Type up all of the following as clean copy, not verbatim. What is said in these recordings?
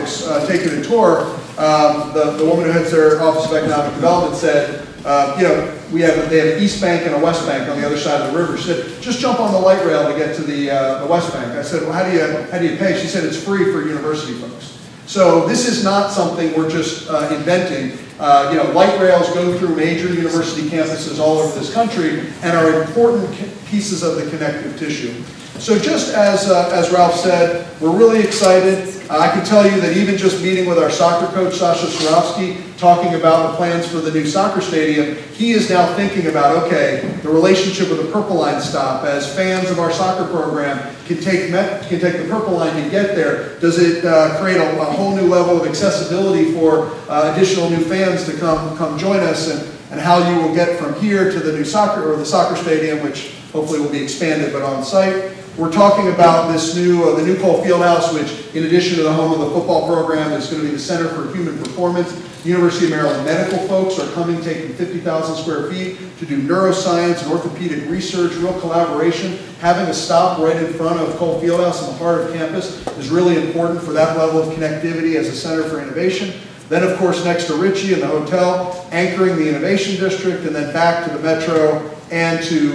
folks taking a tour, the woman who heads their Office of Economic Development said, they have East Bank and a West Bank on the other side of the river. She said, just jump on the light rail to get to the West Bank. I said, well, how do you pay? She said, it's free for university folks. So this is not something we're just inventing. Light rails go through major university campuses all over this country and are important pieces of the connective tissue. So just as Ralph said, we're really excited. I can tell you that even just meeting with our soccer coach, Sasha Swarovski, talking about the plans for the new soccer stadium, he is now thinking about, okay, the relationship with the Purple Line stop. As fans of our soccer program can take the Purple Line to get there, does it create a whole new level of accessibility for additional new fans to come join us, and how you will get from here to the new soccer stadium, which hopefully will be expanded but on site. We're talking about this the new Cole Fieldhouse, which, in addition to the home of the football program, is going to be the Center for Human Performance. The University of Maryland medical folks are coming, taking 50,000 square feet to do neuroscience and orthopedic research, real collaboration. Having a stop right in front of Cole Fieldhouse in the heart of campus is really important for that level of connectivity as a center for innovation. Then, of course, next to Ritchie and the hotel, anchoring the Innovation District, and then back to the Metro and to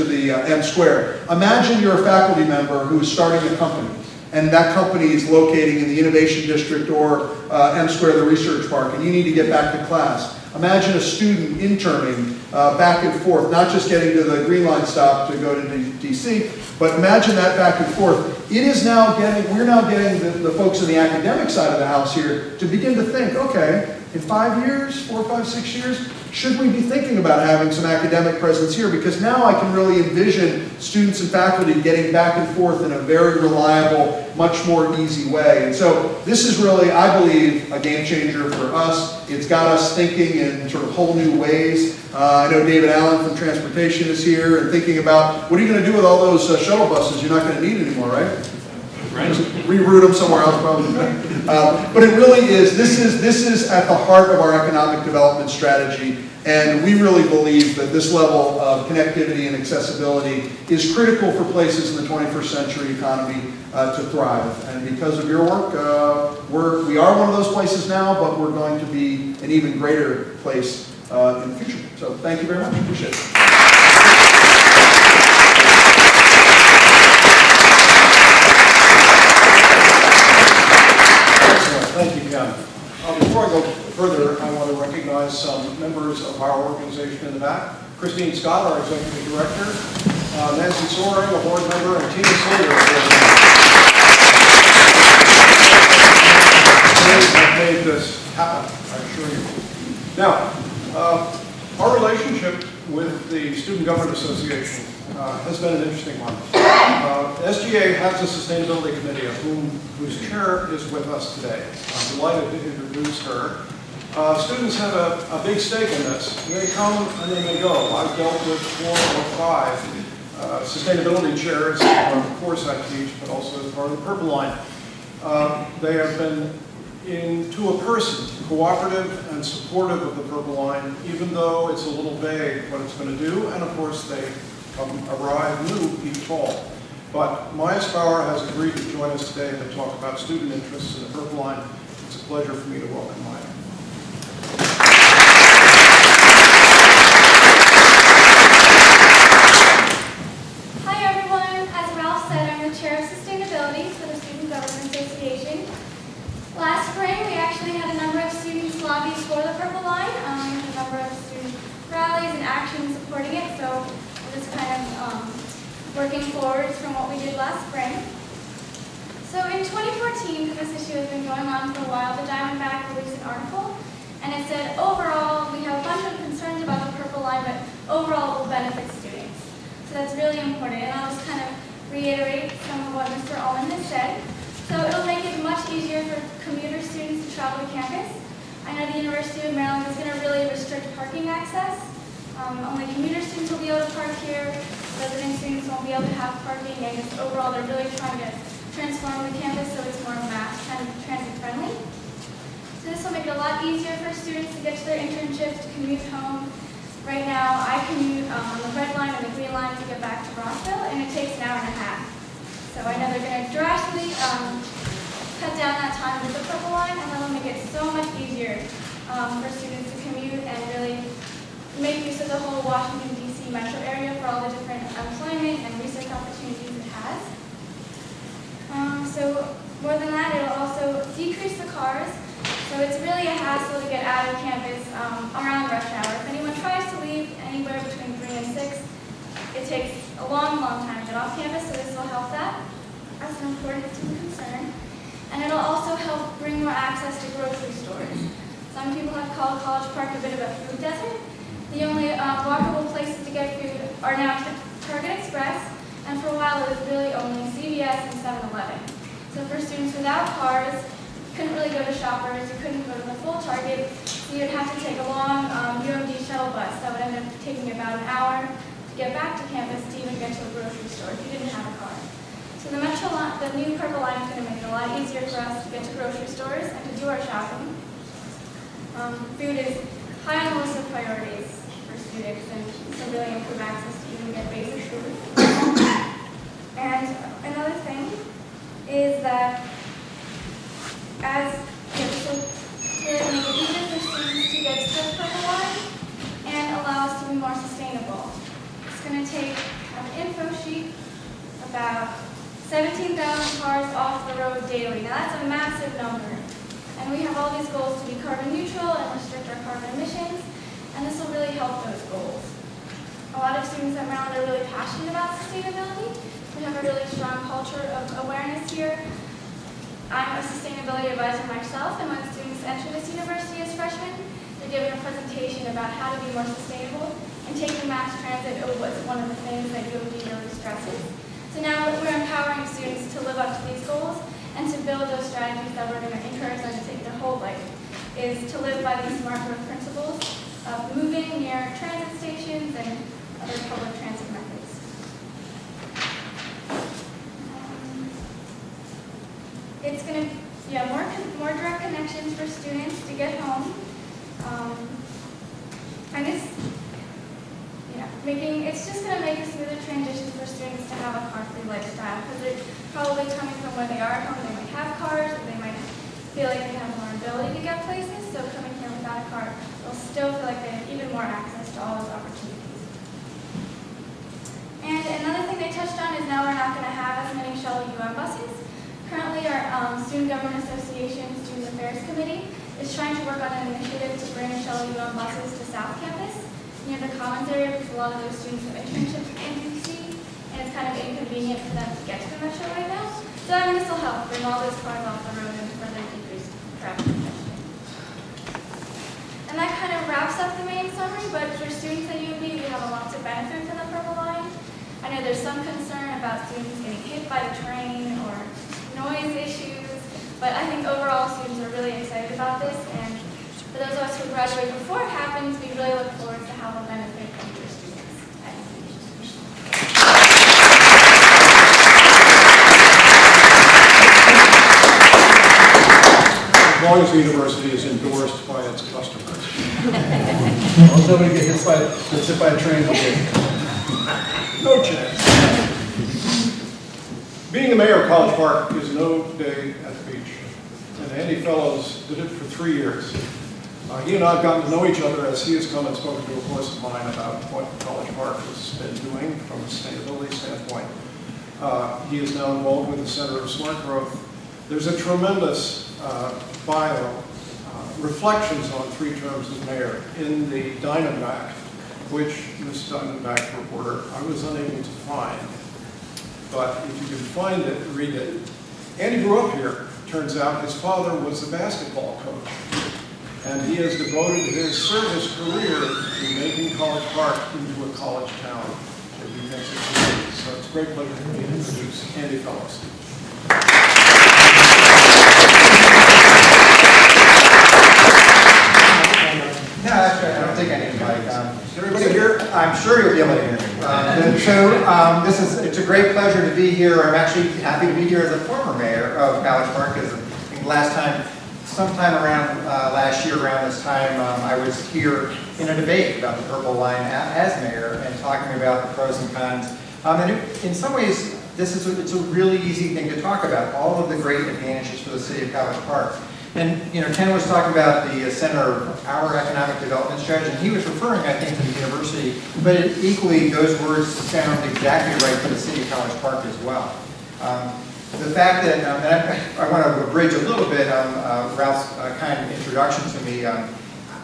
the M Square. Imagine you're a faculty member who is starting a company, and that company is locating in the Innovation District or M Square, the Research Park, and you need to get back to class. Imagine a student interning back and forth, not just getting to the Green Line stop to go to DC, but imagine that back and forth. We're now getting the folks in the academic side of the house here to begin to think, okay, in 5 years, 4, 5, 6 years, should we be thinking about having some academic presence here? Because now I can really envision students and faculty getting back and forth in a very reliable, much more easy way. And so this is really, I believe, a game changer for us. It's got us thinking in sort of whole new ways. I know David Allen from Transportation is here and thinking about, what are you going to do with all those shuttle buses you're not going to need anymore, right? Right. Just reroute them somewhere else, probably. But it really is, this is at the heart of our economic development strategy, and we really believe that this level of connectivity and accessibility is critical for places in the 21st century economy to thrive. And because of your work, we are one of those places now, but we're going to be an even greater place in the future. So thank you very much. Appreciate it. Thank you, Ken. Before I go further, I want to recognize some members of our organization in the back. Christine Scott, our Executive Director, Nancy Soring, a board member, and Tina Sawyer, a board member. They have made this happen, I assure you. Now, our relationship with the Student Government Association has been an interesting one. SGA has a sustainability committee whose chair is with us today. I'm delighted to introduce her. Students have a big stake in this. They come and they may go. I've dealt with 4 or 5 sustainability chairs on the course I teach, but also as part of the Purple Line. They have been, to a person, cooperative and supportive of the Purple Line, even though it's a little vague what it's going to do, and of course they arrive new each fall. But Maya Spauer has agreed to join us today to talk about student interests in the Purple Line. It's a pleasure for me to welcome Maya. Hi everyone. As Ralph said, I'm the Chair of Sustainability for the Student Government Association. Last spring, we actually had a number of students lobby for the Purple Line, a number of student rallies and actions supporting it, so we're just kind of working forwards from what we did last spring. So in 2014, because this issue has been going on for a while, the Diamondback released an article, and it said, overall, we have a bunch of concerns about the Purple Line, but overall it will benefit students. So that's really important, and I'll just kind of reiterate some of what Mr. Ullman has said. So it'll make it much easier for commuter students to travel to campus. I know the University of Maryland is going to really restrict parking access. Only commuter students will be able to park here. Resident students won't be able to have parking, and just overall they're really trying to transform the campus so it's more transit friendly. So this will make it a lot easier for students to get to their internships, to commute home. Right now I commute on the red line and the green line to get back to Rockville, and it takes an hour and a half. So I know they're going to drastically cut down that time with the Purple Line, and that'll make it so much easier for students to commute and really make use of the whole Washington, D.C. metro area for all the different employment and research opportunities it has. So more than that, it'll also decrease the cars. So it's really a hassle to get out of campus around rush hour. If anyone tries to leave anywhere between 3 and 6, it takes a long, long time to get off campus, so this will help that as an important student concern. And it'll also help bring more access to grocery stores. Some people have called College Park a bit of a food desert. The only walkable places to get food are now Target Express, and for a while it was really only CVS and 7-Eleven. So for students without cars, you couldn't really go to Shoppers, you couldn't go to the full Target, so you'd have to take a long UMD shuttle bus that would end up taking about an hour to get back to campus to even get to a grocery store if you didn't have a car. So the Metro line, the new Purple Line is going to make it a lot easier for us to get to grocery stores and to do our shopping. Food is high on the list of priorities for students, and to really improve access to even get basic food. And another thing is that this will really make it easier for students to get to the Purple Line and allow us to be more sustainable. It's going to take an info sheet about 17,000 cars off the road daily. Now that's a massive number. And we have all these goals to be carbon neutral and restrict our carbon emissions, and this will really help those goals. A lot of students at Maryland are really passionate about sustainability. We have a really strong culture of awareness here. I'm a sustainability advisor myself, and when students enter this university as freshmen, they're given a presentation about how to be more sustainable, and taking mass transit was one of the things that UMD really stresses. So now we're empowering students to live up to these goals and to build those strategies that we're going to encourage them to take their whole life, is to live by these smart growth principles of moving near transit stations and other public transit methods. It's going to, more direct connections for students to get home. And it's just going to make a smoother transition for students to have a car-free lifestyle, because they're probably coming from where they are at home. They might have cars, or they might feel like they have more ability to get places, so coming here without a car, they'll still feel like they have even more access to all those opportunities. And another thing they touched on is now we're not going to have as many shuttle buses. Currently, our Student Government Association Student Affairs Committee is trying to work on an initiative to bring shuttle buses to South Campus, near the Commons area, because a lot of those students have internships in DC, and it's kind of inconvenient for them to get to the metro right now. So this will help bring all those cars off the road and further decrease traffic congestion. And that kind of wraps up the main summary, but for students at UMD, we have a lot to benefit from the Purple Line. I know there's some concern about students getting hit by the train or noise issues, but I think overall students are really excited about this, and for those of us who graduate before it happens, we really look forward to how we'll benefit future students at UMD. As long as the university is endorsed by its customers. As long as nobody gets hit by a train, okay. No chance. Being the mayor of College Park is no day at the beach. And Andy Fellows did it for 3 years. He and I have gotten to know each other as he has come and spoken to a course of mine about what College Park has been doing from a sustainability standpoint. He is now involved with the Center of Smart Growth. There's a tremendous bio, reflections on 3 terms as mayor in the Diamondback, which this Diamondback reporter I was unable to find. But if you can find it, read it. Andy grew up here. Turns out his father was the basketball coach. And he has devoted his service career to making College Park into a college town that he thinks it should be. So it's a great pleasure for me to introduce Andy Fellows. No, that's right. I don't think I need a mic. Is everybody here? I'm sure you'll be able to hear me. It's a great pleasure to be here. I'm actually happy to be here as a former mayor of College Park. Because I think last time, sometime around last year, around this time, I was here in a debate about the Purple Line as mayor and talking about the pros and cons. And in some ways, it's a really easy thing to talk about, all of the great advantages for the city of College Park. And, Ken was talking about the center of our economic development strategy, and he was referring, I think, to the university, but equally, those words sound exactly right for the city of College Park as well. The fact that, and I want to abridge a little bit on Ralph's kind introduction to me.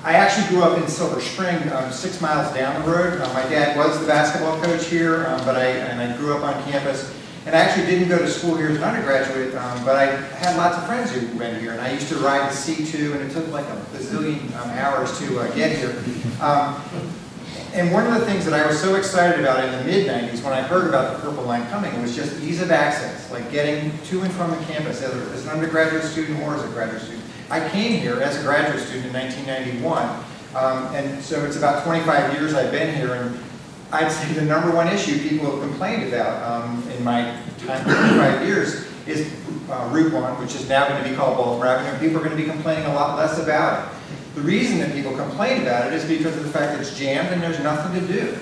I actually grew up in Silver Spring, 6 miles down the road. My dad was the basketball coach here, but I grew up on campus. And I actually didn't go to school here as an undergraduate, but I had lots of friends who went here. And I used to ride the C2, and it took like a bazillion hours to get here. And one of the things that I was so excited about in the mid-90s when I heard about the Purple Line coming was just ease of access, like getting to and from the campus as an undergraduate student or as a graduate student. I came here as a graduate student in 1991, and so it's about 25 years I've been here, and I'd say the number one issue people have complained about in my time, 25 years, is Route 1, which is now going to be called Bolton Avenue. People are going to be complaining a lot less about it. The reason that people complain about it is because of the fact that it's jammed and there's nothing to do.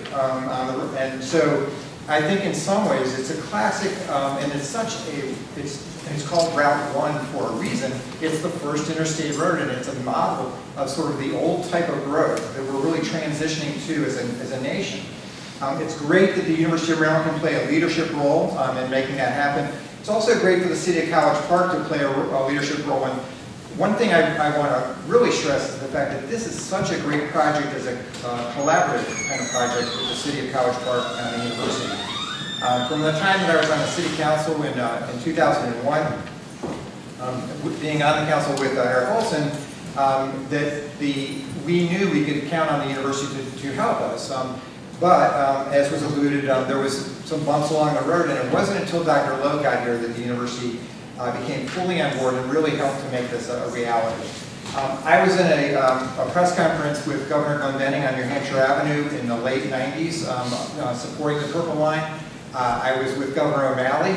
And so I think in some ways it's a classic, and it's such a, it's called Route 1 for a reason. It's the first interstate road, and it's a model of sort of the old type of road that we're really transitioning to as a nation. It's great that the University of Maryland can play a leadership role in making that happen. It's also great for the city of College Park to play a leadership role. And one thing I want to really stress is the fact that this is such a great project as a collaborative kind of project with the city of College Park and the university. From the time that I was on the city council in 2001, being on the council with Eric Olson, we knew we could count on the university to help us. But as was alluded, there was some bumps along the road, and it wasn't until Dr. Lowe got here that the university became fully on board and really helped to make this a reality. I was in a press conference with Governor Glendening on New Hampshire Avenue in the late 90s, supporting the Purple Line. I was with Governor O'Malley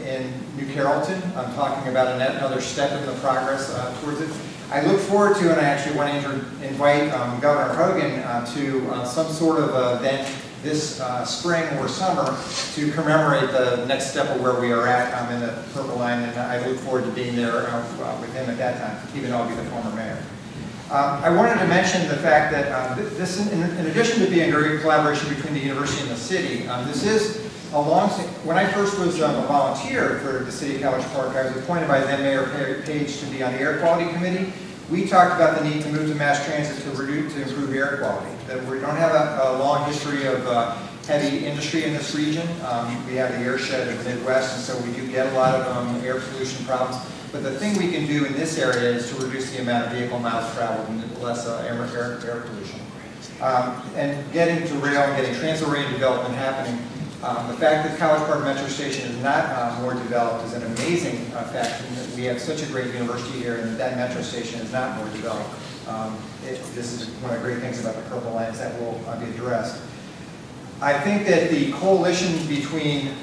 in New Carrollton, talking about another step in the progress towards it. I look forward to, and I actually want to invite Governor Hogan to some sort of event this spring or summer to commemorate the next step of where we are at in the Purple Line, and I look forward to being there with him at that time, even though I'll be the former mayor. I wanted to mention the fact that this, in addition to being a great collaboration between the university and the city, this is a long, when I first was a volunteer for the city of College Park, I was appointed by then Mayor Page to be on the Air Quality Committee. We talked about the need to move to mass transit to improve air quality. That we don't have a long history of heavy industry in this region. We have the airshed of the Midwest, and so we do get a lot of air pollution problems. But the thing we can do in this area is to reduce the amount of vehicle miles traveled and less air pollution. And getting to rail and getting transit-oriented development happening. The fact that College Park Metro Station is not more developed is an amazing fact. And we have such a great university here, and that metro station is not more developed. This is one of the great things about the Purple Line is that will be addressed. I think that the coalition between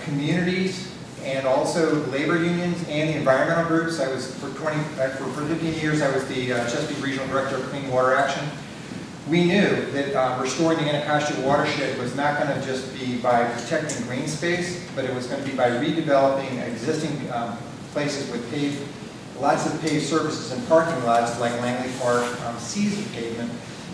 communities and also labor unions and the environmental groups, I was for 15 years, I was the Chesapeake Regional Director of Clean Water Action. We knew that restoring the Anacostia watershed was not going to just be by protecting green space, but it was going to be by redeveloping existing places with lots of paved surfaces and parking lots like Langley Park, seasoned pavement,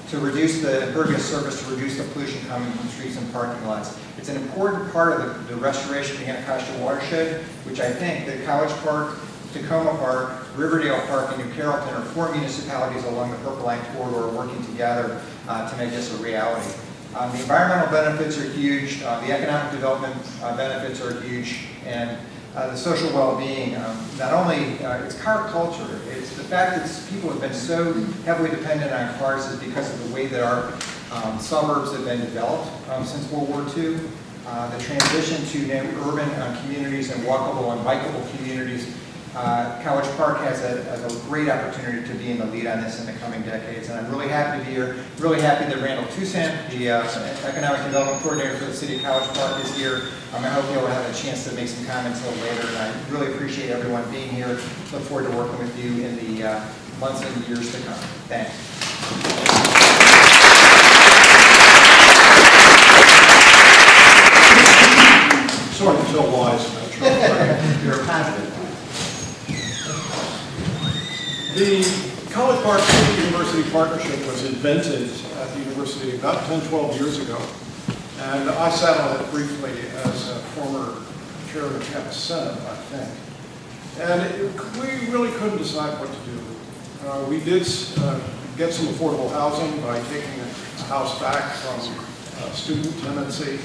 to reduce the impervious surface, to reduce the pollution coming from streets and parking lots. It's an important part of the restoration of the Anacostia watershed, which I think that College Park, Tacoma Park, Riverdale Park, and New Carrollton are 4 municipalities along the Purple Line corridor working together to make this a reality. The environmental benefits are huge, the economic development benefits are huge, and the social well-being. Not only it's car culture, it's the fact that people have been so heavily dependent on cars is because of the way that our suburbs have been developed since World War II. The transition to urban communities and walkable and bikeable communities. College Park has a great opportunity to be in the lead on this in the coming decades, and I'm really happy to be here. Really happy that Randall Toussaint, the Economic Development Coordinator for the City of College Park, is here. I hope you'll have a chance to make some comments a little later, and I really appreciate everyone being here. Look forward to working with you in the months and years to come. Thanks. starting to tell lies about you. You're a positive. The College Park State University Partnership was invented at the university about 10, 12 years ago. And I sat on it briefly as a former chair of the campus senate, I think. And we really couldn't decide what to do. We did get some affordable housing by taking a house back from student tenancy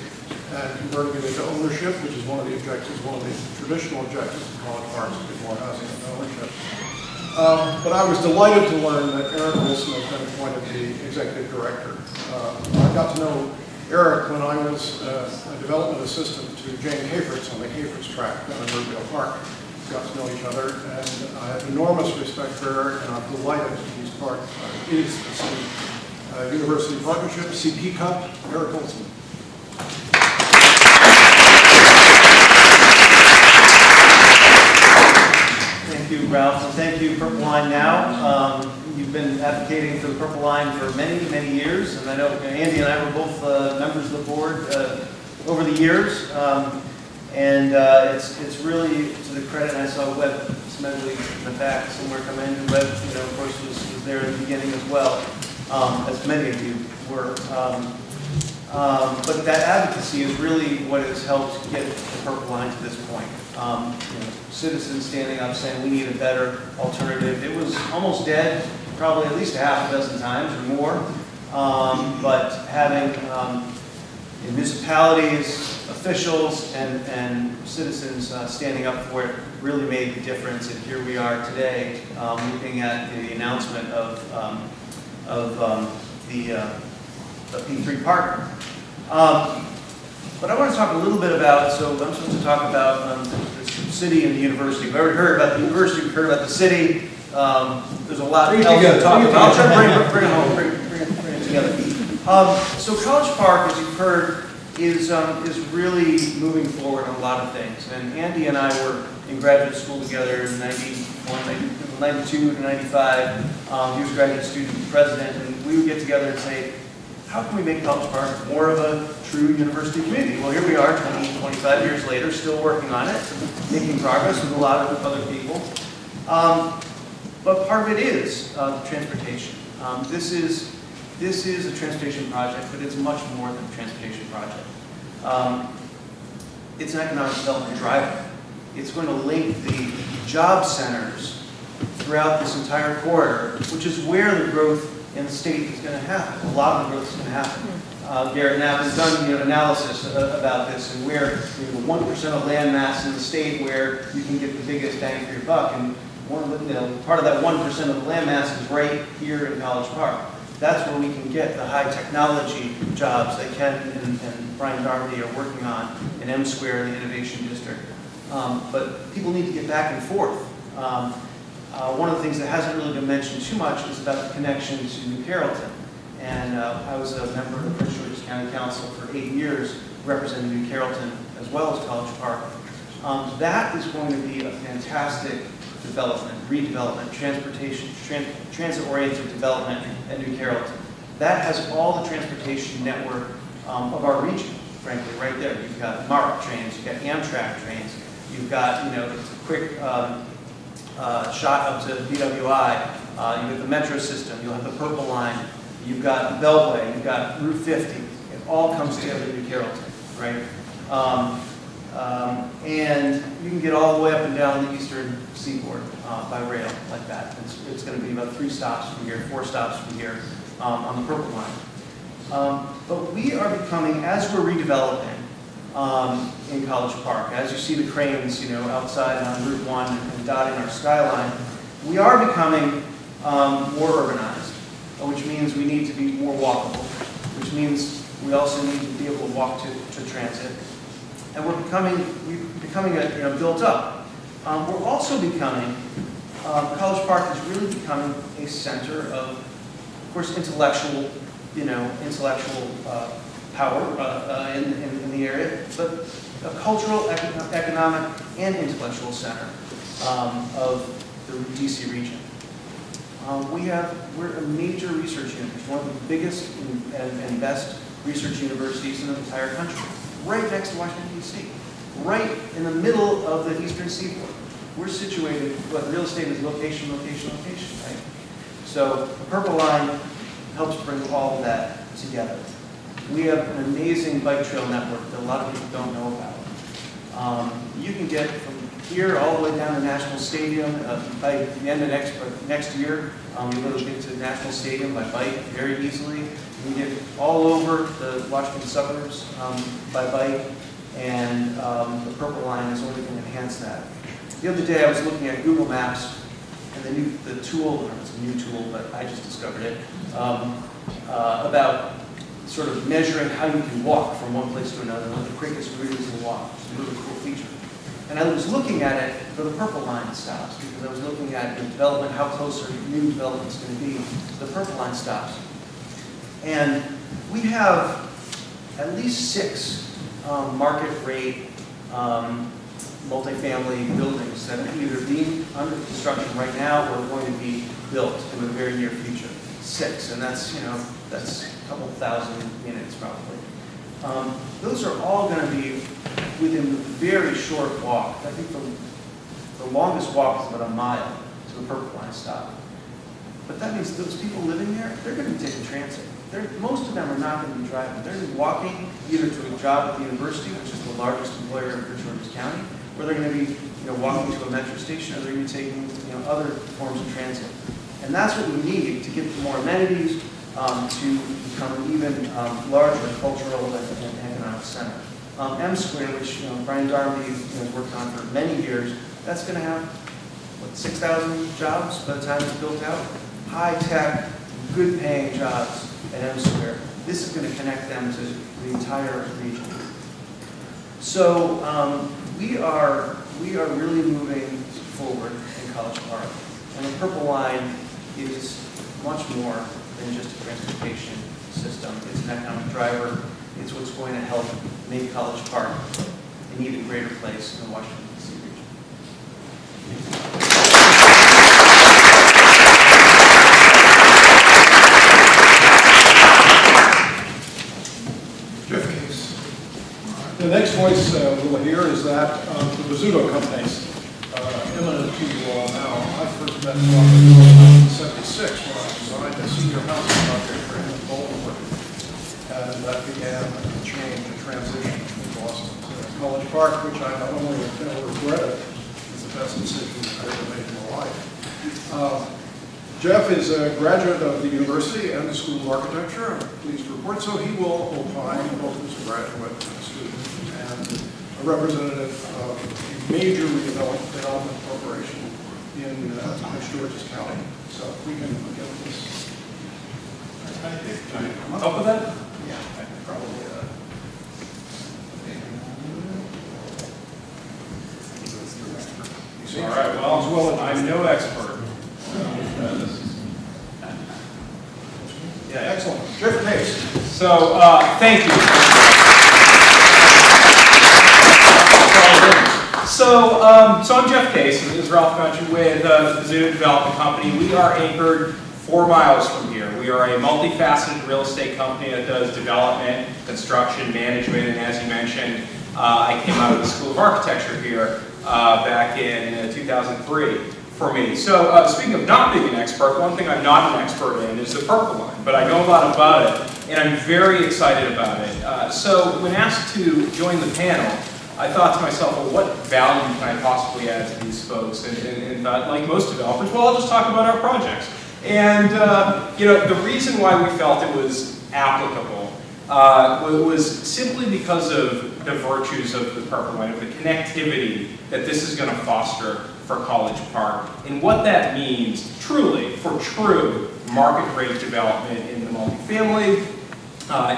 and converting it into ownership, which is one of the objectives, one of the traditional objectives of college parks, to get more housing and ownership. But I was delighted to learn that Eric Wilson has been appointed the executive director. I got to know Eric when I was a development assistant to Jane Hayfritz on the Hayfritz track down in Riverdale Park. Got to know each other, and I have enormous respect for Eric, and I'm delighted that he's part of the city university partnership, CP Cup, Eric Wilson. Thank you, Ralph, and thank you, Purple Line Now. You've been advocating for the Purple Line for many, many years, and I know Andy and I were both members of the board over the years, and it's really to the credit. And I saw Webb Smedley in the back somewhere come in, and Webb, of course, was there in the beginning as well, as many of you were. But that advocacy is really what has helped get the Purple Line to this point. Citizens standing up saying we need a better alternative. It was almost dead, probably at least a half a dozen times or more. But having municipalities, officials, and citizens standing up for it really made the difference. And here we are today, looking at the announcement of the P3 partner. But I want to talk a little bit about, so I'm supposed to talk about the city and the university. We've already heard about the university, we've heard about the city. There's a lot else to talk about. I'll try to bring it home, bring it together. So College Park, as you've heard, is really moving forward on a lot of things. And Andy and I were in graduate school together in 91, 92 to 95. He was graduate student president, and we would get together and say, how can we make College Park more of a true university community? Well, here we are 20, 25 years later, still working on it, making progress with a lot of other people. But part of it is transportation. This is a transportation project, but it's much more than a transportation project. It's an economic development driver. It's going to link the job centers throughout this entire corridor, which is where the growth in the state is going to happen. A lot of the growth is going to happen. Garrett Knapp has done analysis about this, and where 1% of land mass in the state where you can get the biggest bang for your buck. And one of the, part of that 1% of the land mass is right here in College Park. That's where we can get the high technology jobs that Ken and Brian Darby are working on in M Square, the Innovation District. But people need to get back and forth. One of the things that hasn't really been mentioned too much is about the connection to New Carrollton. And I was a member of the Prince George's County Council for 8 years, representing New Carrollton as well as College Park. That is going to be a fantastic development, redevelopment, transportation, transit-oriented development at New Carrollton. That has all the transportation network of our region, frankly, right there. You've got MARC trains, you've got Amtrak trains, you've got, the quick shot up to BWI, you've got the metro system, you'll have the Purple Line, you've got the Beltway, you've got Route 50. It all comes together in New Carrollton, right? And you can get all the way up and down the eastern seaboard by rail like that. It's going to be about 3 stops from here, 4 stops from here on the Purple Line. But we are becoming, as we're redeveloping in College Park, as you see the cranes, outside on Route 1 and dotting our skyline, we are becoming more urbanized, which means we need to be more walkable, which means we also need to be able to walk to transit. And we're becoming built up. We're also becoming, College Park is really becoming a center of course, intellectual power in the area, but a cultural, economic, and intellectual center of the DC region. We're a major research university, one of the biggest and best research universities in the entire country, right next to Washington, D.C. right in the middle of the eastern seaboard. We're situated, but real estate is location, location, location, right? So the Purple Line helps bring all of that together. We have an amazing bike trail network that a lot of people don't know about. You can get from here all the way down to National Stadium by the end of next year. You'll be able to get to National Stadium by bike very easily. You can get all over the Washington suburbs by bike, and the Purple Line is only going to enhance that. The other day I was looking at Google Maps, and the tool, it's a new tool, but I just discovered it, about sort of measuring how you can walk from one place to another, what the quickest route is to walk. It's a really cool feature. And I was looking at it for the Purple Line stops, because I was looking at the development, how close our new development is going to be to the Purple Line stops. And we have at least 6 market rate multifamily buildings that are either being under construction right now or going to be built in the very near future. 6, and that's, that's a couple thousand units probably. Those are all going to be within a very short walk. I think the longest walk is about a mile to the Purple Line stop. But that means those people living there, they're going to be taking transit. Most of them are not going to be driving. They're going to be walking either to a job at the university, which is the largest employer in Prince George's County, or they're going to be walking to a metro station, or they're going to be taking other forms of transit. And that's what we need to get more amenities, to become an even larger cultural and economic center. M Square, which Brian Darby has worked on for many years, that's going to have, what, 6,000 jobs by the time it's built out? High-tech, good-paying jobs at M Square. This is going to connect them to the entire region. So we are really moving forward in College Park. And the Purple Line is much more than just a transportation system. It's an economic driver. It's what's going to help make College Park an even greater place in the Washington, D.C. region. Jeff Case. The next voice we'll hear is that of the Bozzuto companies, eminent to you all now. I first met them in 1976 when I designed a senior housing project for him in Baltimore. And that began a change, a transition in Boston to College Park, which I not only regret it, it's the best decision I ever made in my life. Jeff is a graduate of the university and the School of Architecture, I'm pleased to report, so he will opine both as a graduate and a student and a representative of a major redevelopment corporation in Prince George's County. So if we can get this. Help with that? Yeah, I can probably. All right, well, I'm no expert. Yeah, excellent. Jeff Case. So, thank you. So I'm Jeff Case, as Ralph mentioned, with the Bozzuto Development Company. We are anchored 4 miles from here. We are a multifaceted real estate company that does development, construction, management, and as you mentioned, I came out of the School of Architecture here back in 2003 for me. So speaking of not being an expert, one thing I'm not an expert in is the Purple Line, but I know a lot about it, and I'm very excited about it. So when asked to join the panel, I thought to myself, well, what value can I possibly add to these folks? And thought, like most developers, well, I'll just talk about our projects. And the reason why we felt it was applicable was simply because of the virtues of the Purple Line, of the connectivity that this is going to foster for College Park, and what that means truly for true market rate development in the multifamily,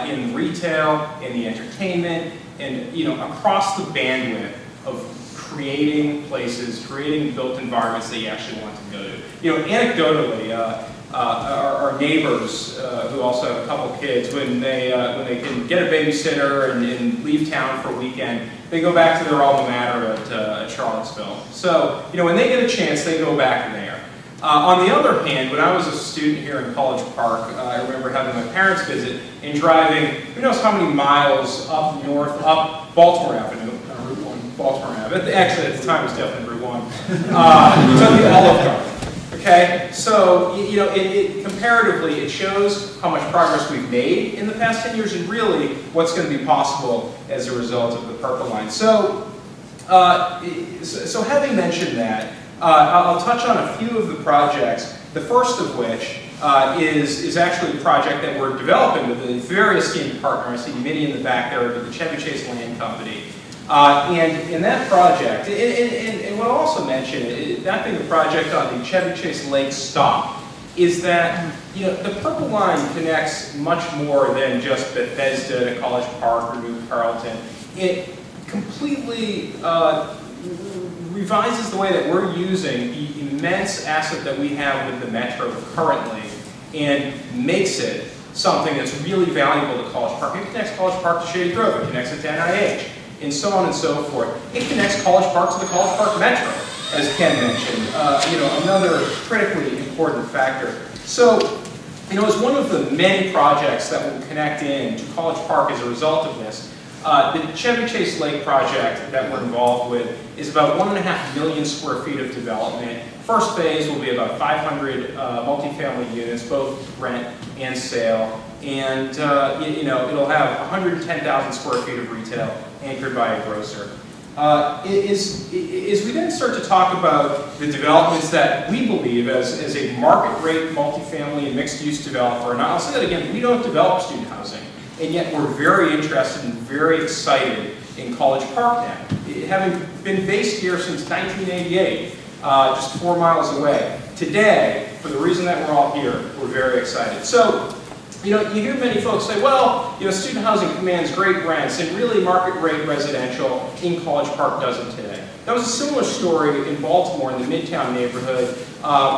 in retail, in the entertainment, and across the bandwidth of creating places, creating built environments that you actually want to go to. Anecdotally, our neighbors who also have a couple kids, when they can get a babysitter and leave town for a weekend, they go back to their alma mater at Charlottesville. So when they get a chance, they go back there. On the other hand, when I was a student here in College Park, I remember having my parents visit and driving, who knows how many miles up north, up Baltimore Avenue, Route 1, Baltimore Ave. Actually, at the time, it was definitely Route 1. So the Olive Garden. Okay, so comparatively, it shows how much progress we've made in the past 10 years, and really what's going to be possible as a result of the Purple Line. So, so having mentioned that, I'll touch on a few of the projects. The first of which is actually a project that we're developing with a very esteemed partner. I see Minnie in the back there, with the Chevy Chase Land Company. And in that project, and what I'll also mention, that being a project on the Chevy Chase Lake stop, is that the Purple Line connects much more than just Bethesda to College Park or New Carrollton. It completely revises the way that we're using the immense asset that we have with the Metro currently and makes it something that's really valuable to College Park. It connects College Park to Shady Grove, it connects it to NIH, and so on and so forth. It connects College Park to the College Park Metro, as Ken mentioned, another critically important factor. So, as one of the many projects that will connect in to College Park as a result of this, the Chevy Chase Lake project that we're involved with is about 1.5 million square feet of development. First phase will be about 500 multifamily units, both rent and sale, and it'll have 110,000 square feet of retail anchored by a grocer. As we then start to talk about the developments that we believe as a market rate multifamily and mixed use developer, and I'll say that again, we don't develop student housing. And yet we're very interested and very excited in College Park now. Having been based here since 1988, just 4 miles away. Today, for the reason that we're all here, we're very excited. So, you hear many folks say, well, student housing commands great rents, and really market rate residential in College Park doesn't today. That was a similar story in Baltimore in the Midtown neighborhood,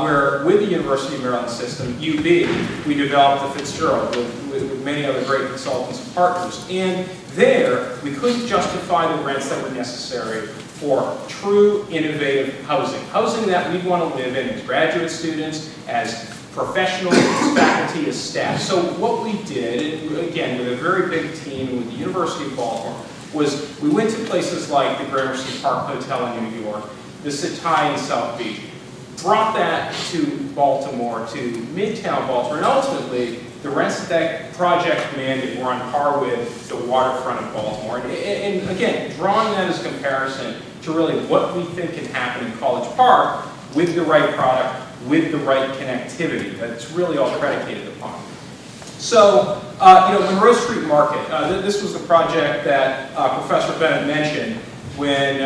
where with the University of Maryland system, UB, we developed the Fitzgerald with many other great consultants and partners. And there, we couldn't justify the rents that were necessary for true innovative housing. Housing that we want to live in as graduate students, as professionals, as faculty, as staff. So what we did, again, with a very big team with the University of Baltimore, was we went to places like the Gramercy Park Hotel in New York, the Setai in South Beach, brought that to Baltimore, to Midtown Baltimore, and ultimately, the rents that project commanded were on par with the waterfront of Baltimore. And again, drawing that as a comparison to really what we think can happen in College Park with the right product, with the right connectivity. That's really all predicated upon. So, Monroe Street Market, this was the project that Professor Bennett mentioned when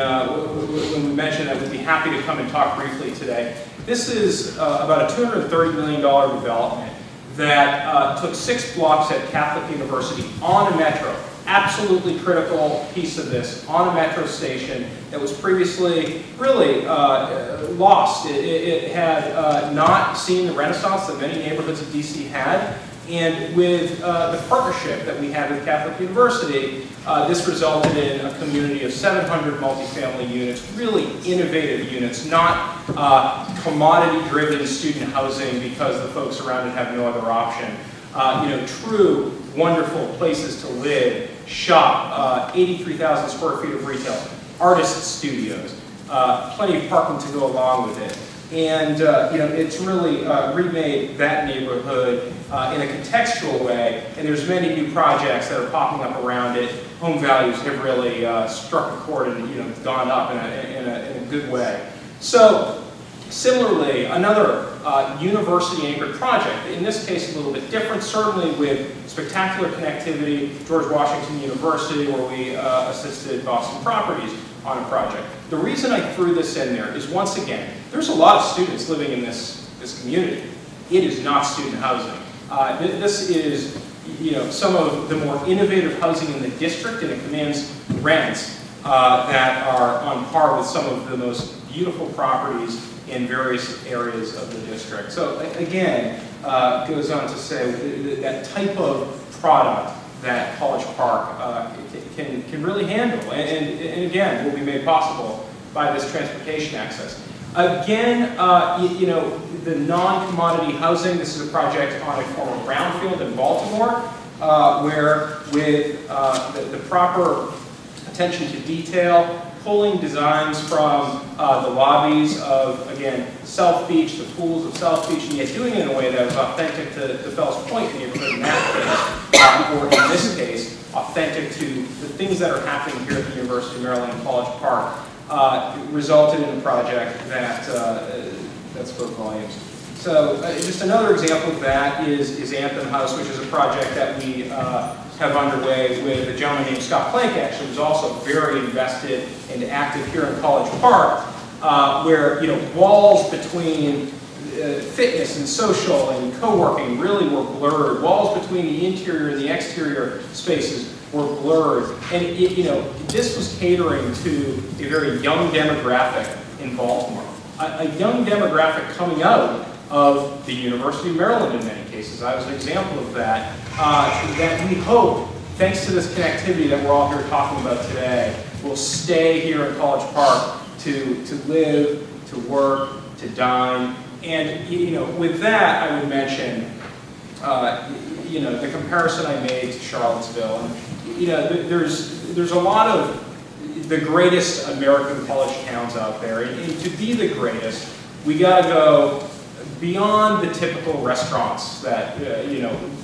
we mentioned that we'd be happy to come and talk briefly today. This is about a $230 million development that took 6 blocks at Catholic University on a metro. Absolutely critical piece of this, on a metro station that was previously really lost. It had not seen the renaissance that many neighborhoods of DC had. And with the partnership that we had with Catholic University, this resulted in a community of 700 multifamily units, really innovative units, not commodity-driven student housing because the folks around it have no other option. True, wonderful places to live, shop, 83,000 square feet of retail, artist studios, plenty of parking to go along with it. And it's really remade that neighborhood in a contextual way, and there's many new projects that are popping up around it. Home values have really struck a chord and gone up in a good way. So similarly, another university-anchored project, in this case a little bit different, certainly with spectacular connectivity, George Washington University, where we assisted Boston Properties on a project. The reason I threw this in there is, once again, there's a lot of students living in this community. It is not student housing. This is some of the more innovative housing in the district, and it commands rents that are on par with some of the most beautiful properties in various areas of the district. So again, goes on to say that type of product that College Park can really handle, and again, will be made possible by this transportation access. Again, the non-commodity housing, this is a project on a former brownfield in Baltimore, where with the proper attention to detail, pulling designs from the lobbies of, again, South Beach, the pools of South Beach, and yet doing it in a way that was authentic to Fells Point neighborhood in that case, or in this case, authentic to the things that are happening here at the University of Maryland in College Park, resulted in a project that spoke volumes. So just another example of that is Anthem House, which is a project that we have underway with a gentleman named Scott Plank, actually, who's also very invested and active here in College Park, where walls between fitness and social and co-working really were blurred. Walls between the interior and the exterior spaces were blurred. And this was catering to a very young demographic in Baltimore. A young demographic coming out of the University of Maryland in many cases. I was an example of that. That we hope, thanks to this connectivity that we're all here talking about today, will stay here in College Park to live, to work, to dine. And with that, I would mention the comparison I made to Charlottesville. And there's a lot of the greatest American college towns out there, and to be the greatest, we got to go beyond the typical restaurants that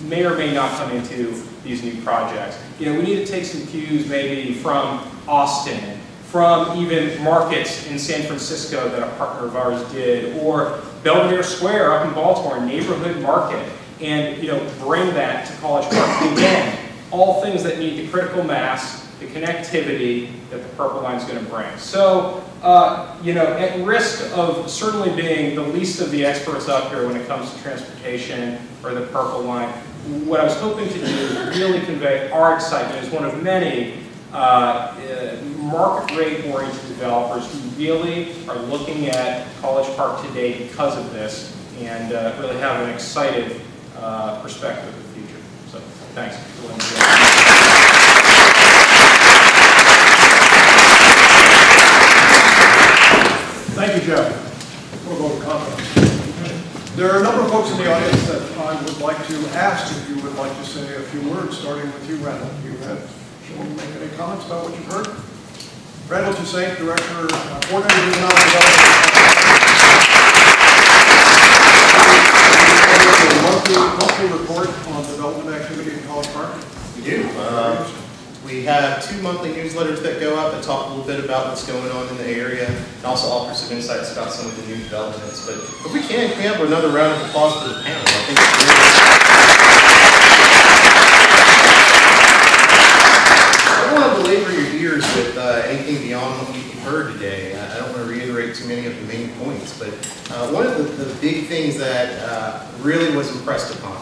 may or may not come into these new projects. We need to take some cues maybe from Austin, from even markets in San Francisco that a partner of ours did, or Belvedere Square up in Baltimore, a neighborhood market, and bring that to College Park. Again, all things that need the critical mass, the connectivity that the Purple Line is going to bring. So, at risk of certainly being the least of the experts up here when it comes to transportation or the Purple Line, what I was hoping to do is really convey our excitement as one of many market rate oriented developers who really are looking at College Park today because of this, and really have an excited perspective of the future. So, thanks. Thank you, Jeff. We'll go to comments. There are a number of folks in the audience that I would like to ask if you would like to say a few words, starting with you, Randall. You want to make any comments about what you've heard? Randall Toussaint, Director, Coordinator of Economic Development. Monthly report on development activity in College Park. We do. We have 2 monthly newsletters that go out that talk a little bit about what's going on in the area and also offer some insights about some of the new developments. But if we can have another round of applause for the panel, I think it's great. I don't want to belabor your ears with anything beyond what you've heard today. I don't want to reiterate too many of the main points, but one of the big things that really was impressed upon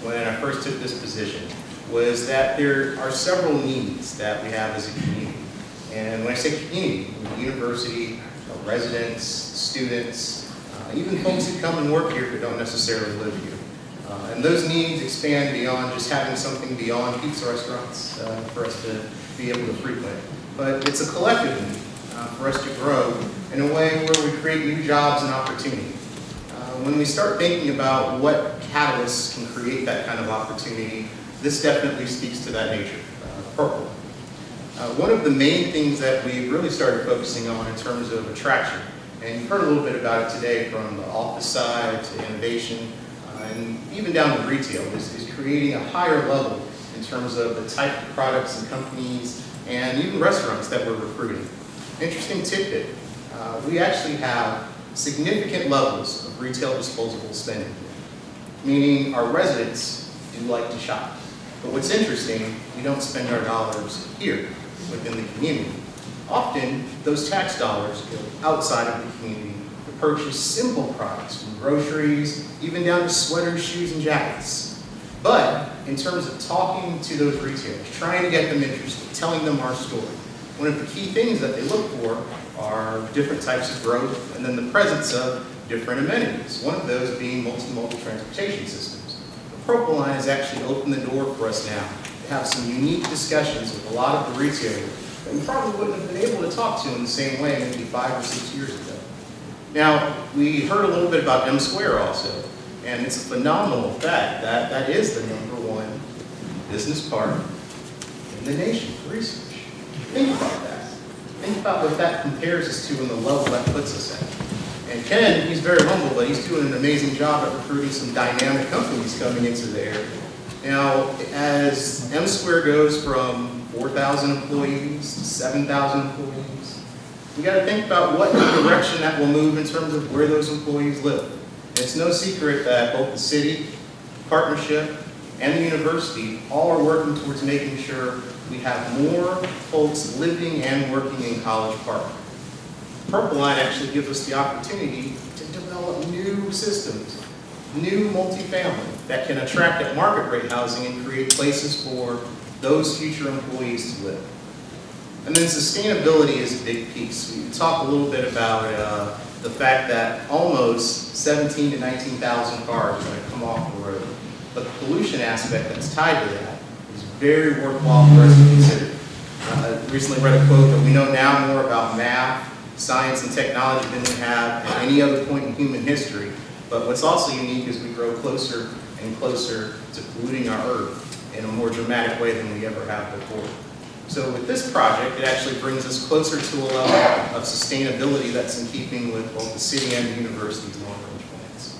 when I first took this position was that there are several needs that we have as a community. And when I say community, university, residents, students, even folks who come and work here but don't necessarily live here. And those needs expand beyond just having something beyond pizza restaurants for us to be able to frequent. But it's a collective need for us to grow in a way where we create new jobs and opportunity. When we start thinking about what catalysts can create that kind of opportunity, this definitely speaks to that nature, Purple. One of the main things that we really started focusing on in terms of attraction, and you've heard a little bit about it today from the office side to innovation, and even down to retail, is creating a higher level in terms of the type of products and companies and even restaurants that we're recruiting. Interesting tidbit, we actually have significant levels of retail disposable spending, meaning our residents do like to shop. But what's interesting, we don't spend our dollars here within the community. Often, those tax dollars go outside of the community to purchase simple products, from groceries, even down to sweaters, shoes, and jackets. But in terms of talking to those retailers, trying to get them interested, telling them our story, one of the key things that they look for are different types of growth and then the presence of different amenities, one of those being multimodal transportation systems. The Purple Line has actually opened the door for us now to have some unique discussions with a lot of the retailers that we probably wouldn't have been able to talk to in the same way maybe 5 or 6 years ago. Now, we heard a little bit about M Square also, and it's a phenomenal fact that that is the #1 business park in the nation for research. Think about that. think about what that compares us to and the level that puts us at. And Ken, he's very humble, but he's doing an amazing job at recruiting some dynamic companies coming into the area. Now, as M Square goes from 4,000 employees to 7,000 employees, we got to think about what direction that will move in terms of where those employees live. And it's no secret that both the city, partnership, and the university all are working towards making sure we have more folks living and working in College Park. Purple Line actually gives us the opportunity to develop new systems, new multifamily that can attract at market rate housing and create places for those future employees to live. And then sustainability is a big piece. We talk a little bit about the fact that almost 17 to 19,000 cars are going to come off the road. But the pollution aspect that's tied to that is very worthwhile for us to consider. I recently read a quote that we know now more about math, science, and technology than we have at any other point in human history. But what's also unique is we grow closer and closer to polluting our Earth in a more dramatic way than we ever have before. So with this project, it actually brings us closer to a level of sustainability that's in keeping with both the city and the university's long-range plans.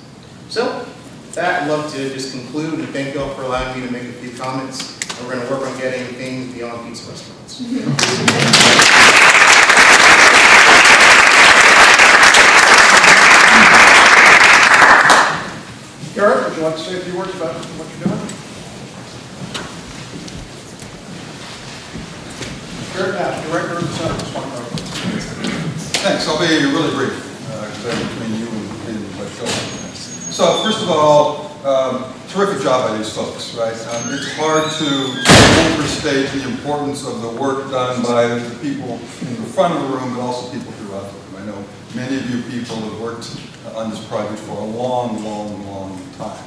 So with that, I'd love to just conclude and thank you all for allowing me to make a few comments. And we're going to work on getting things beyond pizza restaurants. Garrett, would you like to say a few words about what you're doing? Garrett, Director of the Center for Smart Growth. Thanks. I'll be really brief, because I'm between you and Michelle. So first of all, terrific job by these folks, right? It's hard to overstate the importance of the work done by the people in the front of the room, but also people throughout the room. I know many of you people have worked on this project for a long, long, long time.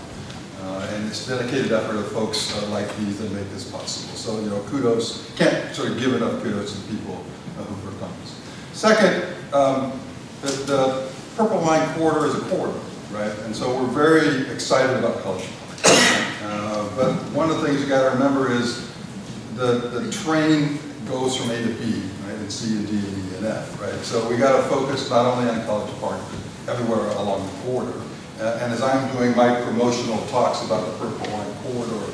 And it's dedicated effort of folks like these that make this possible. So, you know, kudos. Can't sort of give enough kudos to the people who've worked on this. Second, the Purple Line corridor is a corridor, right? And so we're very excited about College Park. But one of the things you got to remember is the train goes from A to B, right? And C and D and E and F, right? So we got to focus not only on College Park, but everywhere along the corridor. And as I'm doing my promotional talks about the Purple Line corridor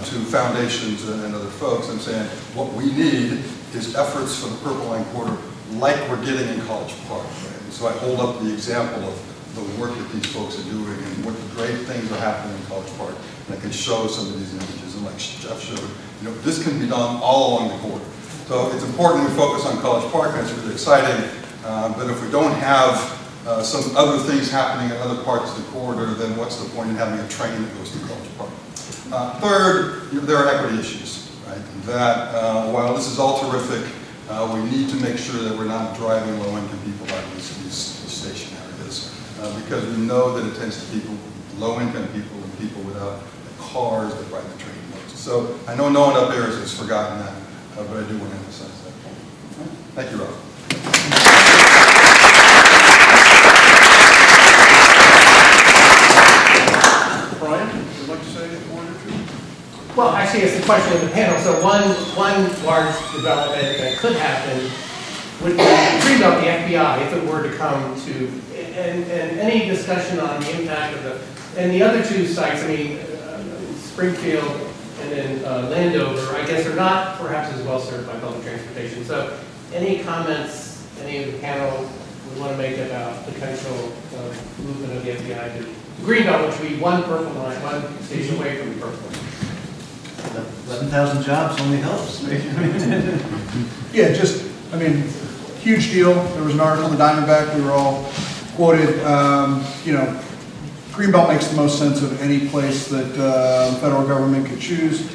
to foundations and other folks, I'm saying what we need is efforts for the Purple Line corridor like we're getting in College Park. Right? And so I hold up the example of the work that these folks are doing and what great things are happening in College Park. And I can show some of these images. And like Jeff showed, you know, this can be done all along the corridor. So it's important we focus on College Park, and it's really exciting. But if we don't have some other things happening in other parts of the corridor, then what's the point in having a train that goes to College Park? Third, there are equity issues, right? That while this is all terrific, we need to make sure that we're not driving low-income people out of these station areas, because we know that it tends to people, low-income people and people without cars that ride the train most. So I know no one up there has forgotten that, but I do want to emphasize that. Thank you, Rob. Well, actually, it's a question of the panel. So one large development that could happen would be Greenbelt, the FBI, if it were to come to, and any discussion on the impact of the other two sites, I mean, Springfield and then Landover, I guess are not perhaps as well served by public transportation. So any comments any of the panel would want to make about potential movement of the FBI to Greenbelt, which would be one Purple Line, one station away from the Purple Line? 11,000 jobs only helps. Yeah, just, I mean, huge deal. There was an article in the Diamondback, we were all quoted, you know, Greenbelt makes the most sense of any place that the federal government could choose.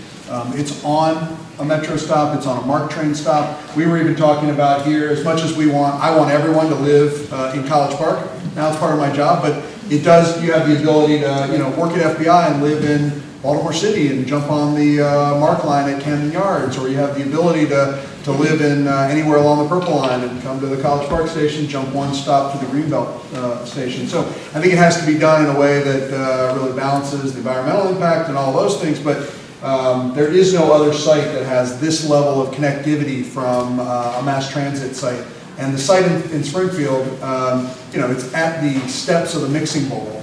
It's on a metro stop, it's on a MARC train stop. We were even talking about here, as much as I want everyone to live in College Park. Now it's part of my job, but it does, you have the ability to, you know, work at FBI and live in Baltimore City and jump on the MARC line at Camden Yards, or you have the ability to live in anywhere along the Purple Line and come to the College Park station, jump one stop to the Greenbelt station. So I think it has to be done in a way that really balances the environmental impact and all those things, but There is no other site that has this level of connectivity from a mass transit site. And the site in Springfield, it's at the steps of the mixing bowl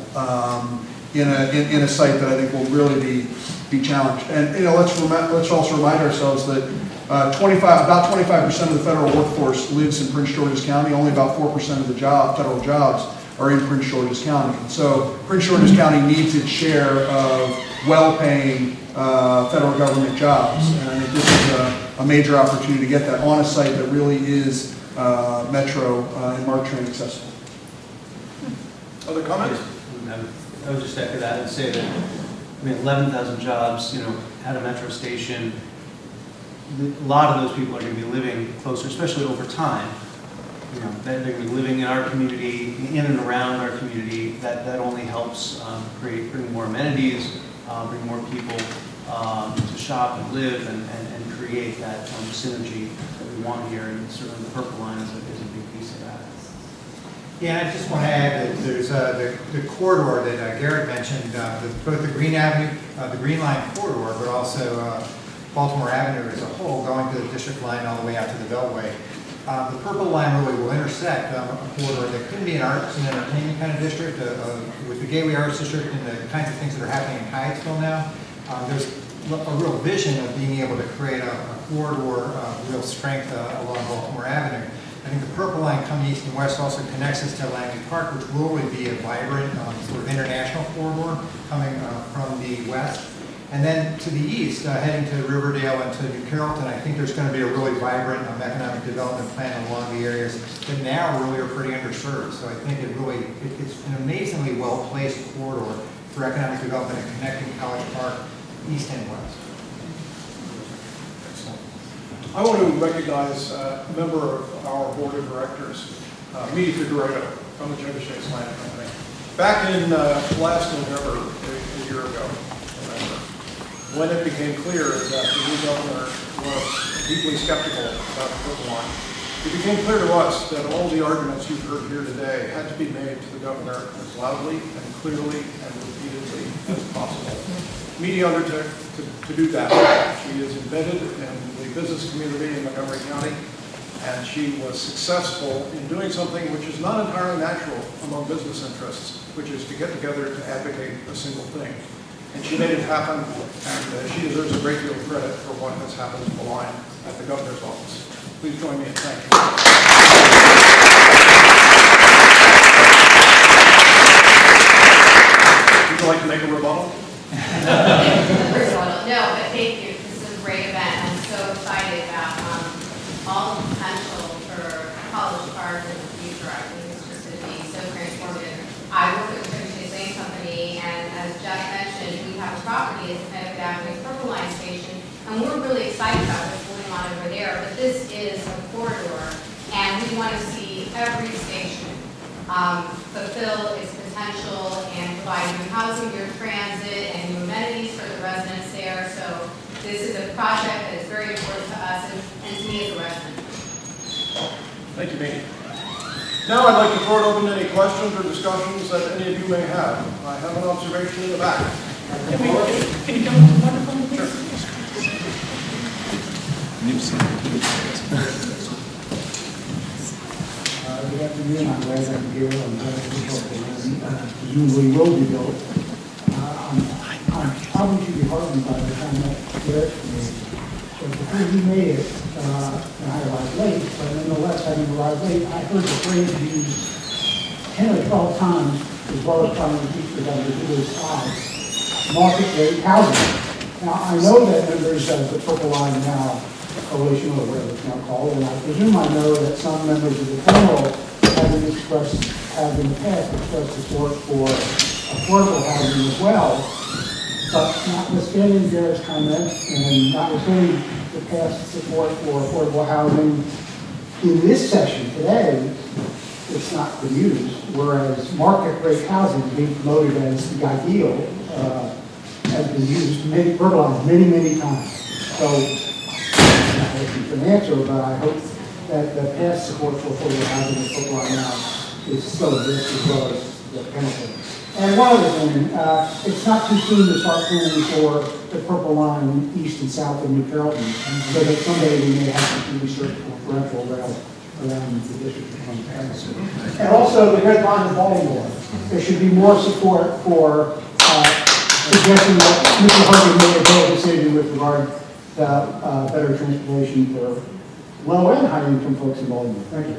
in a site that I think will really be challenged. And let's also remind ourselves that about 25% of the federal workforce lives in Prince George's County. Only about 4% of the federal jobs are in Prince George's County. So Prince George's County needs its share of well-paying federal government jobs. And I think this is a major opportunity to get that on a site that really is Metro and MARC train accessible. Other comments? I would just echo that and say that, 11,000 jobs, at a metro station, a lot of those people are going to be living closer, especially over time. They're going to be living in our community, in and around our community. That only helps bring more amenities, bring more people to shop and live and create that synergy that we want here. And certainly the Purple Line is a big piece of that. Yeah, I just want to add that there's the corridor that Garrett mentioned, both the Green Avenue, the Green Line corridor, but also Baltimore Avenue as a whole, going to the District Line all the way out to the Beltway. The Purple Line really will intersect a corridor that could be an arts and entertainment kind of district with the Gateway Arts District and the kinds of things that are happening in Hyattsville now. There's a real vision of being able to create a corridor of real strength along Baltimore Avenue. I think the Purple Line coming east and west also connects us to Langley Park, which will really be a vibrant sort of international corridor coming from the west. And then to the east, heading to Riverdale and to New Carrollton, I think there's going to be a really vibrant economic development plan along the areas that now really are pretty underserved. So I think it's an amazingly well-placed corridor for economic development and connecting College Park east and west. I want to recognize a member of our board of directors, Midi Figueredo from the Judge Chase Land Company. Back in last November, a year ago, when it became clear that the new governor was deeply skeptical about the Purple Line, it became clear to us that all the arguments you've heard here today had to be made to the governor as loudly and clearly and repeatedly as possible. Midi undertook to do that. She is embedded in the business community in Montgomery County, and she was successful in doing something which is not entirely natural among business interests, which is to get together to advocate a single thing. And she made it happen, and she deserves a great deal of credit for what has happened to the line at the governor's office. Please join me in thanking her. Would you like to make a rebuttal? No, but thank you. This is a great event. I'm so excited about all the potential for College Park in the future. I think it's just going to be so transformative. I work at the Judge Chase Company, and as Jeff mentioned, we have a property at the Fifth Avenue Purple Line Station, and we're really excited about what's going on over there. But this is a corridor, and we want to see every station fulfill its potential and provide new housing, new transit, and new amenities for the residents there. So this is a project that is very important to us and to me as a resident. Thank you, Mimi. Now I'd like to throw it open to any questions or discussions that any of you may have. I have an observation in the back. Can you come to the microphone, please? Good afternoon, I'm glad I'm here. I'm glad presumably will be built. I'm probably should be hardened by the time that Garrett made. So before he made it, and I arrived late, but nonetheless, having arrived late, I heard the phrase used 10 or 12 times, as well as trying to teach the governor to his side, market rate housing. Now, I know that members of the Purple Line now, coalition or whatever it's now called, and I presume I know that some members of the panel have in the past expressed support for affordable housing as well. But notwithstanding Garrett's comment and notwithstanding the past support for affordable housing, in this session today, it's not been used, whereas market rate housing being promoted as the ideal has been used many times. So I'm not looking for an answer, but I hope that the past support for affordable housing in Purple Line now is still exists as well as the penalty. And one other thing, it's not too soon to start planning for the Purple Line east and south of New Carrollton, so that someday we may have to research preferential rail around the district of Columbia. And also the Red Line of Baltimore. There should be more support for suggesting that Mr. Harvey made a bold decision with regard to better transportation for low and high income folks in Baltimore. Thank you.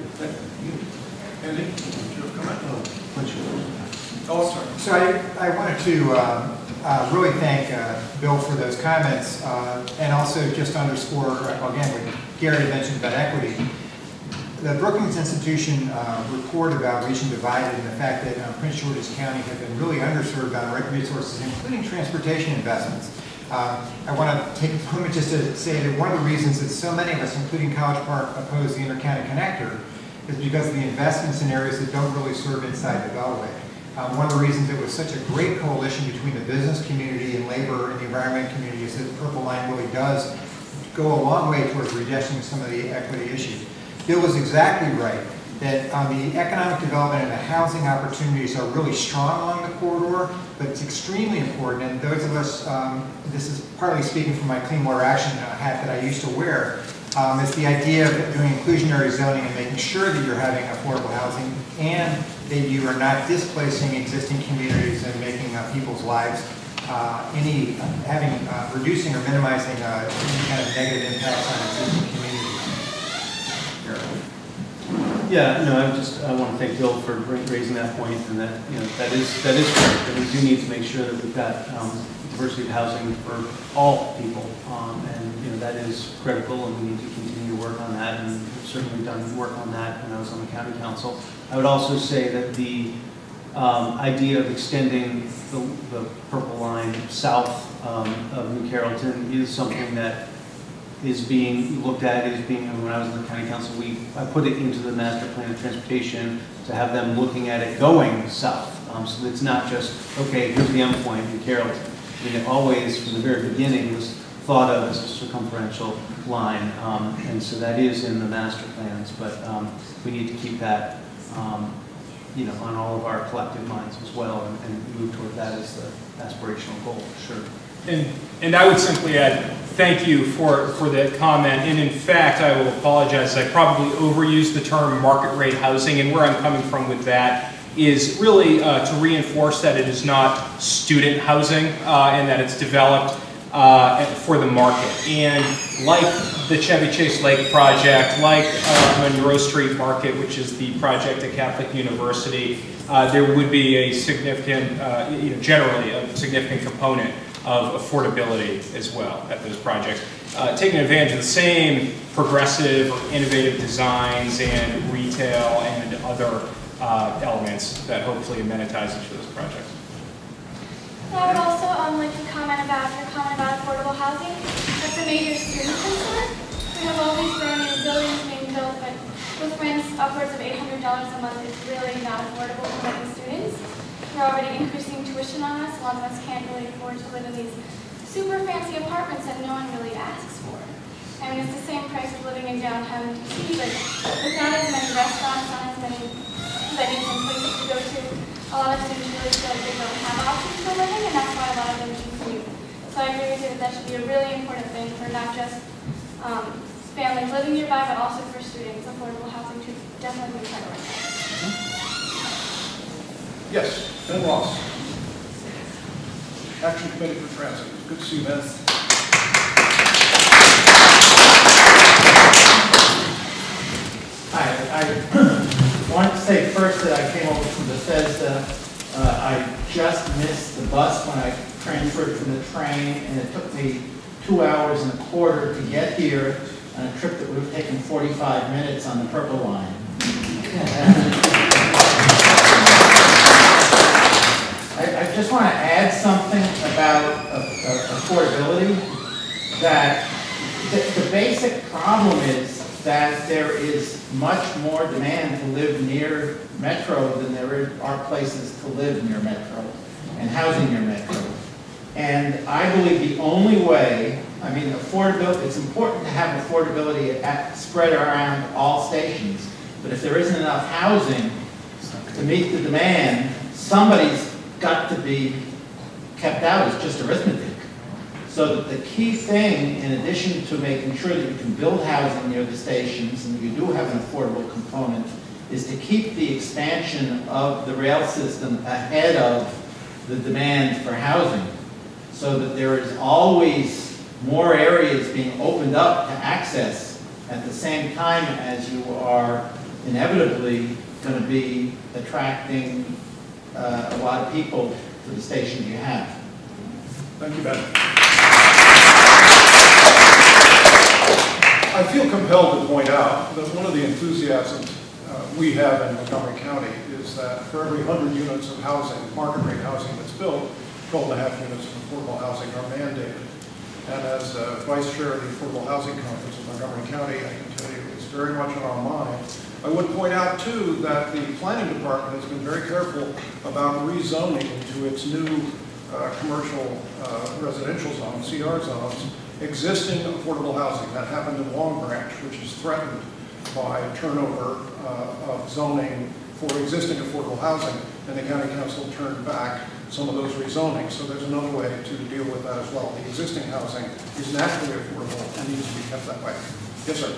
Andy, did you have a comment? Oh, sorry. So I wanted to really thank Bill for those comments and also just underscore, again, what Gary mentioned about equity. The Brookings Institution report about Region Divided and the fact that Prince George's County have been really underserved on resources, including transportation investments. I want to take a moment just to say that one of the reasons that so many of us, including College Park, oppose the Intercounty Connector is because of the investments in areas that don't really serve inside the Beltway. One of the reasons it was such a great coalition between the business community and labor and the environment community is that the Purple Line really does go a long way towards redressing some of the equity issues. Bill was exactly right that the economic development and the housing opportunities are really strong along the corridor, but it's extremely important, and those of us, this is partly speaking from my Clean Water Action hat that I used to wear, is the idea of doing inclusionary zoning and making sure that you're having affordable housing and that you are not displacing existing communities and making people's lives reducing or minimizing any kind of negative impacts on existing communities. Yeah, no, I want to thank Bill for raising that point, and that, that is correct, that we do need to make sure that we've got diversity of housing for all people, and that is critical, and we need to continue to work on that, and we've certainly done work on that when I was on the county council. I would also say that the idea of extending the Purple Line south of New Carrollton is something that is being looked at, when I was on the county council, I put it into the master plan of transportation to have them looking at it going south. So it's not just, okay, here's the endpoint in Carrollton. I mean, it always, from the very beginning, was thought of as a circumferential line, and so that is in the master plans, but we need to keep that on all of our collective minds as well, and move toward that as the aspirational goal, for sure. And I would simply add, thank you for that comment. And in fact, I will apologize. I probably overused the term market rate housing, and where I'm coming from with that is really to reinforce that it is not student housing and that it's developed for the market. And like the Chevy Chase Lake project, like Monroe Street Market, which is the project at Catholic University, there would be a significant, generally a significant component of affordability as well at those projects. Taking advantage of the same progressive or innovative designs and retail and other elements that hopefully amenitize each of those projects. I would also like to comment about your comment about affordable housing. That's a major student concern. We have all these brand new buildings being built, but with rents upwards of $800 a month, it's really not affordable for many students. They're already increasing tuition on us. A lot of us can't really afford to live in these super fancy apartments that no one really asks for. I mean, it's the same price as living in downtown DC, but with not as many restaurants, not as many venues and places to go to, a lot of students really feel like they don't have options for living, and that's why a lot of them choose to move. So I agree with you that that should be a really important thing for not just families living nearby, but also for students. Affordable housing should definitely be prioritized. Yes, Ben Ross. Action Committee for Transit. Good to see you, Ben. Hi, I wanted to say first that I came over from Bethesda. I just missed the bus when I transferred from the train, and it took me 2 hours and a quarter to get here on a trip that would have taken 45 minutes on the Purple Line. I just want to add something about affordability, that the basic problem is that there is much more demand to live near Metro than there are places to live near Metro and housing near Metro. And I believe the only way, affordability, it's important to have affordability spread around all stations, but if there isn't enough housing to meet the demand, somebody's got to be kept out. It's just arithmetic. So that the key thing, in addition to making sure that you can build housing near the stations, and you do have an affordable component, is to keep the expansion of the rail system ahead of the demand for housing, so that there is always more areas being opened up to access at the same time as you are inevitably going to be attracting a lot of people to the stations you have. Thank you, Ben. I feel compelled to point out that one of the enthusiasms we have in Montgomery County is that for every 100 units of housing, market rate housing that's built, 12.5 units of affordable housing are mandated. And as Vice Chair of the Affordable Housing Conference of Montgomery County, I can tell you it's very much on our mind. I would point out, too, that the planning department has been very careful about rezoning to its new commercial residential zones, CR zones, existing affordable housing. That happened in Long Branch, which is threatened by turnover of zoning for existing affordable housing, and the county council turned back some of those rezonings. So there's another way to deal with that as well. The existing housing is naturally affordable and needs to be kept that way. Yes, sir.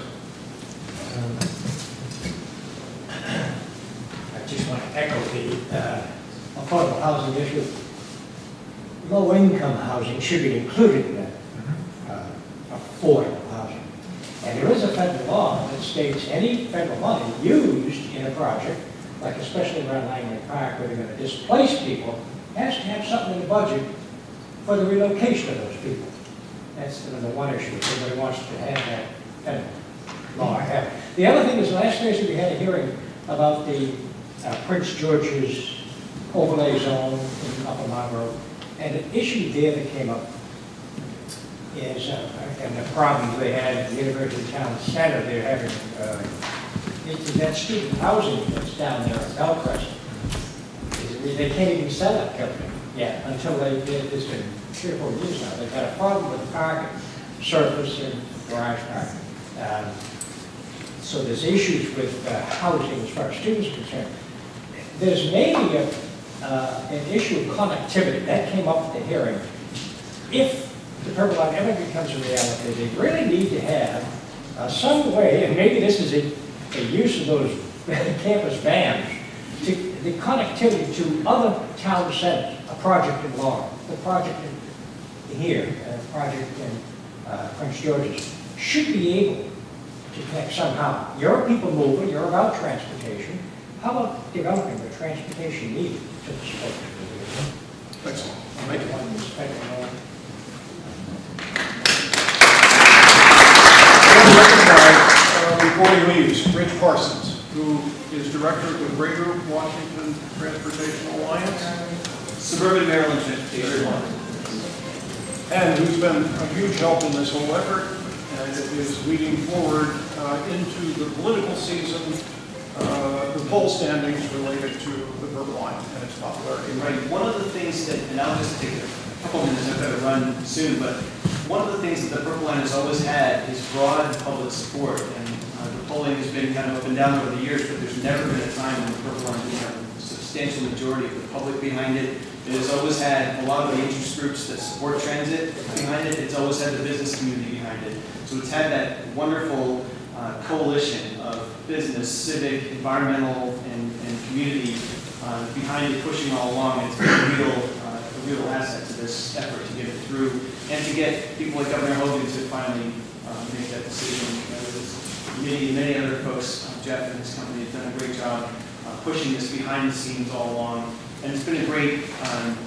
I just want to echo the affordable housing issue. Low-income housing should be included in that affordable housing. And there is a federal law that states any federal money used in a project, like especially around Langley Park, where they're going to displace people, has to have something in the budget for the relocation of those people. That's the number one issue. Everybody wants to have that federal law. The other thing is, last Thursday we had a hearing about the Prince George's overlay zone in Upper Monroe, and an issue there that came up is, and the problems they had at the University Town Center, they're having, is that student housing that's down there at Bellcrest. They can't even sell it, Kevin, yet, until it's been 3 or 4 years now. They've had a problem with parking, surface and garage parking. So there's issues with housing as far as students are concerned. There's maybe an issue of connectivity. That came up at the hearing. If the Purple Line ever becomes a reality, they really need to have some way, and maybe this is a use of those campus vans, the connectivity to other town centers, a project in Laurel, the project in here, a project in Prince George's, should be able to connect somehow. You're people moving, you're about transportation. How about developing the transportation needed to the sport? Excellent. Thank you. Before he leaves, Rich Parsons, who is director of the Greater Washington Transportation Alliance. Suburban Maryland Transportation. And who's been a huge help in this whole effort, and is leading forward into the political season, the poll standings related to the Purple Line and its popularity. Right. One of the things that, and I'll just take a couple minutes, I've got to run soon, but one of the things that the Purple Line has always had is broad public support. And the polling has been kind of up and down over the years, but there's never been a time when the Purple Line didn't have a substantial majority of the public behind it. It has always had a lot of the interest groups that support transit behind it. It's always had the business community behind it. So it's had that wonderful coalition of business, civic, environmental, and community behind it, pushing all along. It's been a real asset to this effort to get it through and to get people like Governor Hogan to finally make that decision. Many other folks, Jeff and his company, have done a great job pushing this behind the scenes all along. And it's been a great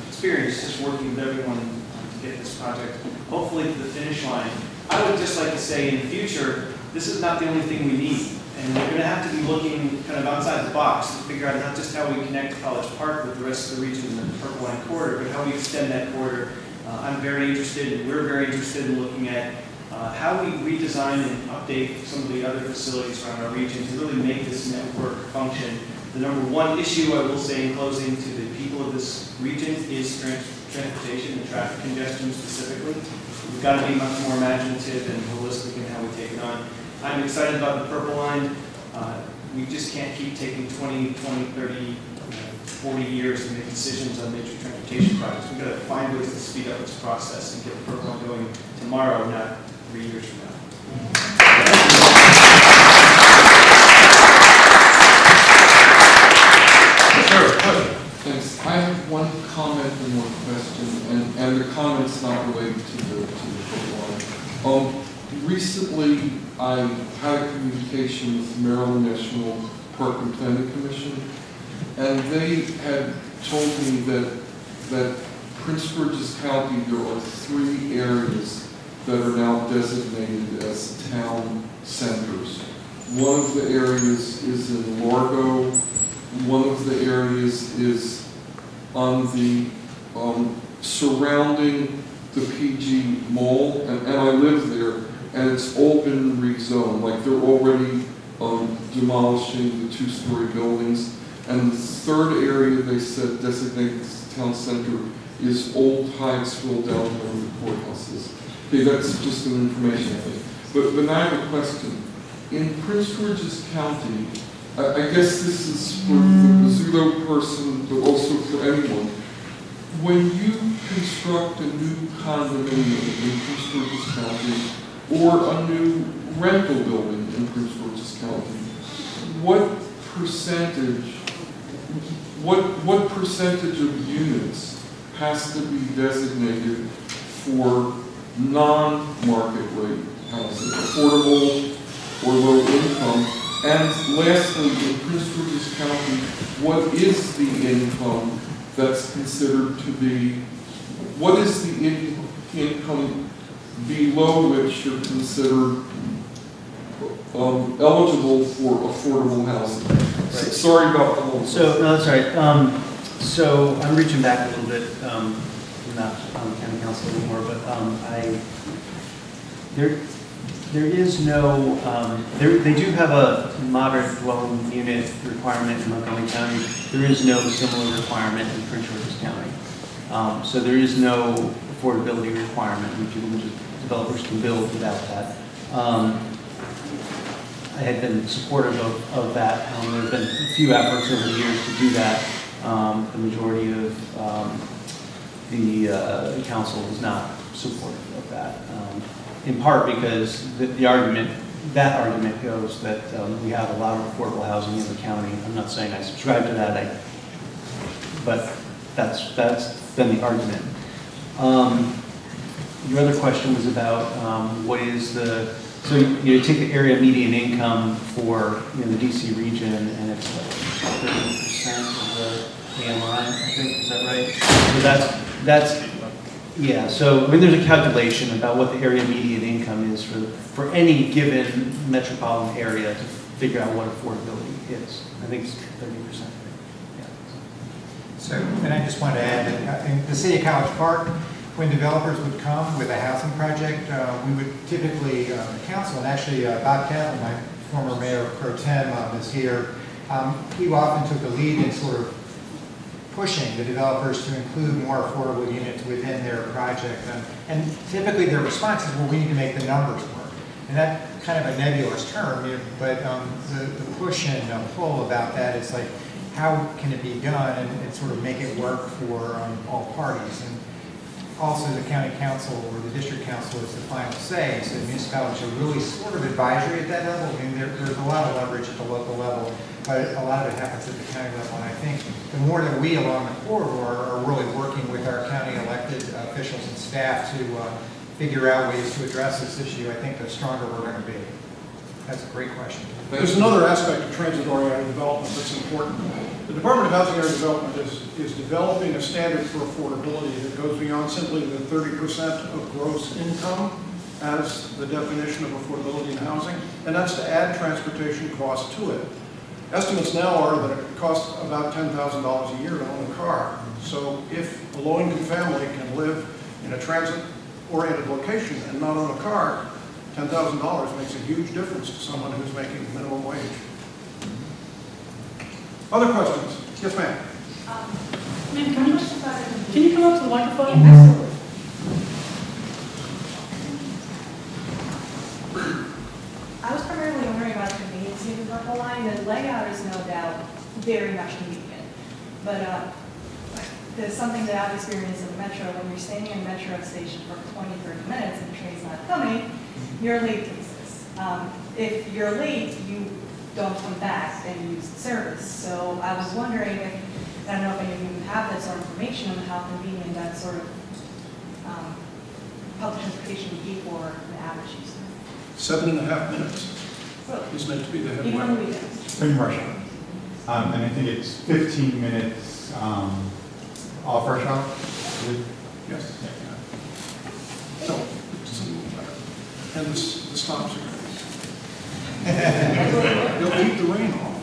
experience just working with everyone to get this project hopefully to the finish line. I would just like to say in the future, this is not the only thing we need. And we're going to have to be looking kind of outside the box to figure out not just how we connect College Park with the rest of the region in the Purple Line corridor, but how we extend that corridor. I'm very interested, and we're very interested in looking at how we redesign and update some of the other facilities around our region to really make this network function. The number one issue I will say in closing to the people of this region is transportation and traffic congestion specifically. We've got to be much more imaginative and holistic in how we take it on. I'm excited about the Purple Line. We just can't keep taking 20, 30 40 years to make decisions on major transportation projects. We've got to find ways to speed up this process and get the program going tomorrow, not 3 years from now. Thanks. I have one comment and one question, and the comment's not related to the football. Recently, I had a communication with Maryland National Park and Planning Commission, and they had told me that Prince George's County, there are 3 areas that are now designated as town centers. One of the areas is in Largo. One of the areas is on the surrounding the PG Mall, and I live there, and it's all been rezoned. Like, they're already demolishing the 2-story buildings. And the third area they said designated as town center is Old Hydesville down where the courthouse is. Okay, that's just an information thing. But now I have a question. In Prince George's County, I guess this is for the Bozzuto person, but also for anyone. When you construct a new condominium in Prince George's County or a new rental building in Prince George's County, what percentage of units has to be designated for non-market rate housing, affordable or low income? And lastly, in Prince George's County, what is the income that's considered to be, what is the income below which you're considered eligible for affordable housing? Right. Sorry about the whole. So, no, that's all right. So I'm reaching back a little bit. I'm not on the county council anymore, but there is no, they do have a moderate dwelling unit requirement in Montgomery County. There is no similar requirement in Prince George's County. So there is no affordability requirement. Developers can build without that. I had been supportive of that. There have been a few efforts over the years to do that. The majority of the council is not supportive of that. In part because that argument goes that we have a lot of affordable housing in the county. I'm not saying I subscribe to that, but that's been the argument. Your other question was about what is the, so you take the area median income for the DC region, and it's like 30% of the AMI, I think, is that right? So that's yeah, so I mean, there's a calculation about what the area median income is for any given metropolitan area to figure out what affordability is. I think it's 30%. Yeah. So, and I just wanted to add that in the city of College Park, when developers would come with a housing project, we would typically, the council, and actually Bob Campbell, my former mayor pro tem, is here, he often took the lead in sort of pushing the developers to include more affordable units within their project. And typically their response is, well, we need to make the numbers work. And that's kind of a nebulous term, but the push and pull about that is like, how can it be done and sort of make it work for all parties? And also the county council or the district council is the final say. So the municipalities are really sort of advisory at that level. I mean, there's a lot of leverage at the local level, but a lot of it happens at the county level. And I think the more that we along the corridor are really working with our county elected officials and staff to figure out ways to address this issue, I think the stronger we're going to be. That's a great question. There's another aspect of transit-oriented development that's important. The Department of Housing and Urban Development is developing a standard for affordability that goes beyond simply the 30% of gross income as the definition of affordability in housing, and that's to add transportation costs to it. Estimates now are that it costs about $10,000 a year to own a car. So if a low-income family can live in a transit-oriented location and not own a car, $10,000 makes a huge difference to someone who's making minimum wage. Other questions? Yes, ma'am. Ma'am, can you come up to the microphone? Yeah, absolutely. I was primarily wondering about the convenience of the Purple Line. The layout is no doubt very much convenient. but there's something that I've experienced in the metro. When you're standing in a metro station for 20, 30 minutes and the train's not coming, you're late to this. If you're late, you don't come back and use the service. So I was wondering if, I don't know if any of you have that sort of information on how convenient that sort of public transportation would be for the average user. 7.5 minutes is meant to be the headway. Even on the weekends. Same question. And I think it's 15 minutes off rush hour. Yes. So, it's a little better. And the stops are good. You'll keep the rain off.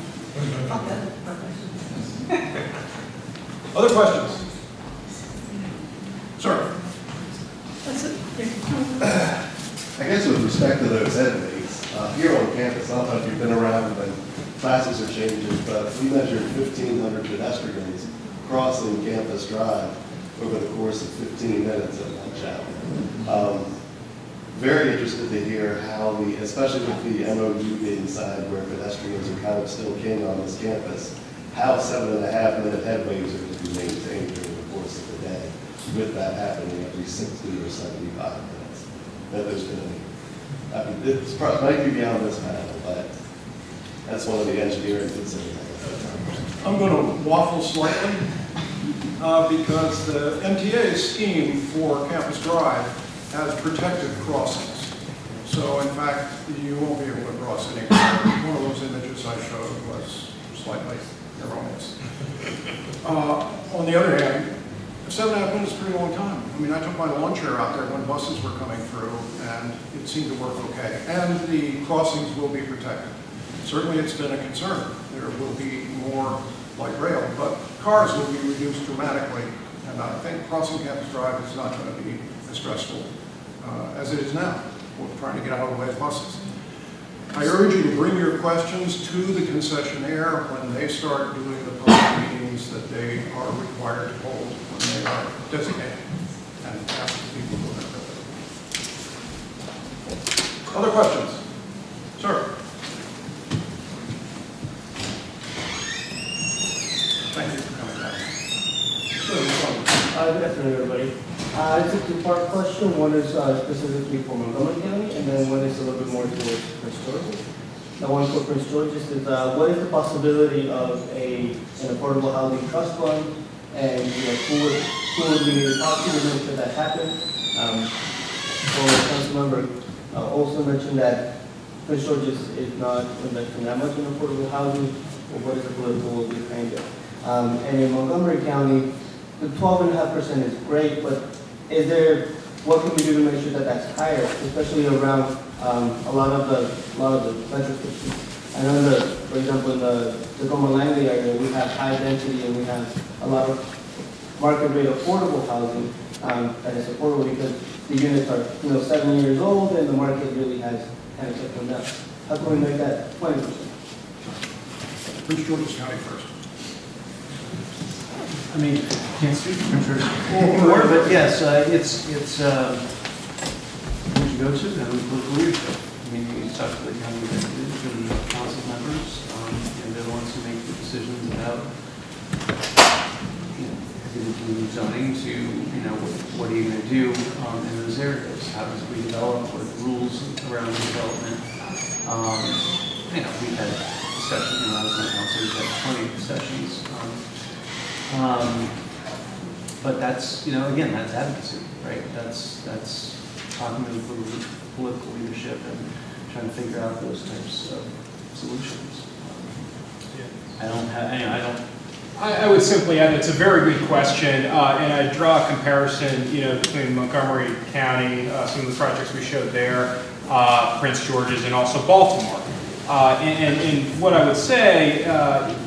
Other questions? Sir? That's it. I guess with respect to those headways, here on campus, I don't know if you've been around when classes are changing, but we measured 1,500 pedestrians crossing Campus Drive over the course of 15 minutes at lunch hour. Very interested to hear how especially with the MOU being signed where pedestrians are kind of still king on this campus, how 7.5-minute headways are to be maintained during the course of the day with that happening every 60 or 75 minutes. That there's going to be, I mean, it might be beyond this panel, but that's one of the engineering concerns. I'm going to waffle slightly because the MTA's scheme for Campus Drive has protected crossings. So in fact, you won't be able to cross anywhere. One of those images I showed was slightly erroneous. On the other hand, 7.5 minutes is a pretty long time. I mean, I took my lawn chair out there when buses were coming through, and it seemed to work okay. And the crossings will be protected. Certainly it's been a concern. There will be more light rail, but cars will be reduced dramatically. And I think crossing Campus Drive is not going to be as stressful as it is now. We're trying to get out of the way of buses. I urge you to bring your questions to the concessionaire when they start doing the public meetings that they are required to hold when they are designated, and ask the people who are there. Other questions? Sir? Thank you for coming back. Good afternoon, everybody. It's a two-part question. One is specifically for Montgomery County, and then one is a little bit more towards Prince George's. The one for Prince George's is what is the possibility of an affordable housing trust fund, and who would we need to talk to make sure that happens? Councilmember also mentioned that Prince George's is not investing that much in affordable housing. Well, what is the political will behind it? And in Montgomery County, the 12.5% is great, but what can we do to make sure that that's higher, especially around a lot of the metro stations? I know for example, in the Tacoma Langley area, we have high density and we have a lot of market rate affordable housing that is affordable because the units are 7 years old and the market really has kind of kept them down. How can we make that 20%? Prince George's County first. I mean, can't speak for sure. But yes, it's who you go to, and political leadership. I mean, you talk to the county executives and council members, and they're the ones who make the decisions about, from zoning to, what are you going to do in those areas? How does we develop? What are the rules around development? We've had discussions, I was on council, we've had 20 sessions. But that's, again, that's advocacy, right? That's talking to the political leadership and trying to figure out those types of solutions. I would simply add it's a very good question, and I draw a comparison, between Montgomery County, some of the projects we showed there, Prince George's, and also Baltimore. And what I would say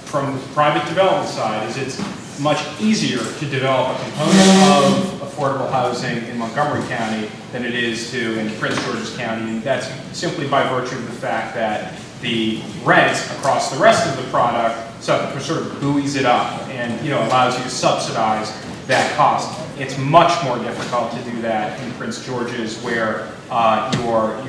from the private development side is it's much easier to develop a component of affordable housing in Montgomery County than it is in Prince George's County, and that's simply by virtue of the fact that the rent across the rest of the product sort of buoys it up and allows you to subsidize that cost. It's much more difficult to do that in Prince George's, where your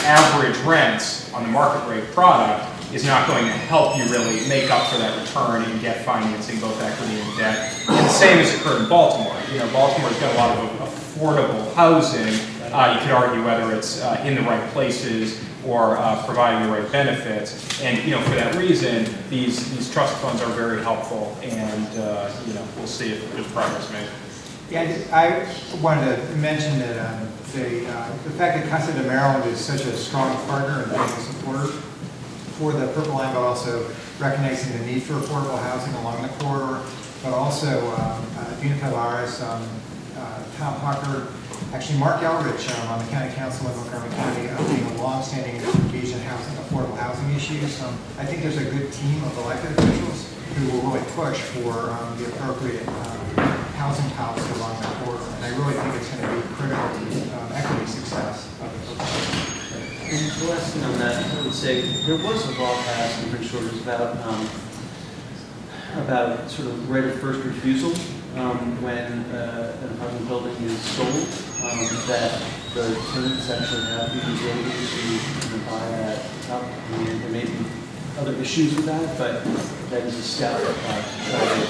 average rents on the market rate product is not going to help you really make up for that return and get financing, both equity and debt. And the same has occurred in Baltimore. You know, Baltimore's got a lot of affordable housing. You could argue whether it's in the right places or providing the right benefits. And, you know, for that reason, these trust funds are very helpful, and, you know, we'll see if there's progress made. Yeah, I wanted to mention that the fact that Casa de Maryland is such a strong partner and being a supporter for the Purple Line, but also recognizing the need for affordable housing along the corridor, but also Dina Tavares, Tom Pucker, actually Mark Elrich on the County Council in Montgomery County, being a longstanding engaged in housing, affordable housing issues. I think there's a good team of elected officials who will really push for the appropriate housing policy along that corridor. And I really think it's going to be critical to equity success of the program. And the last thing on that, I would say, there was a law passed in Prince George's about sort of right of first refusal when an apartment building is sold, that the tenants actually have the ability to buy that up. I mean, there may be other issues with that, but that is a step to try to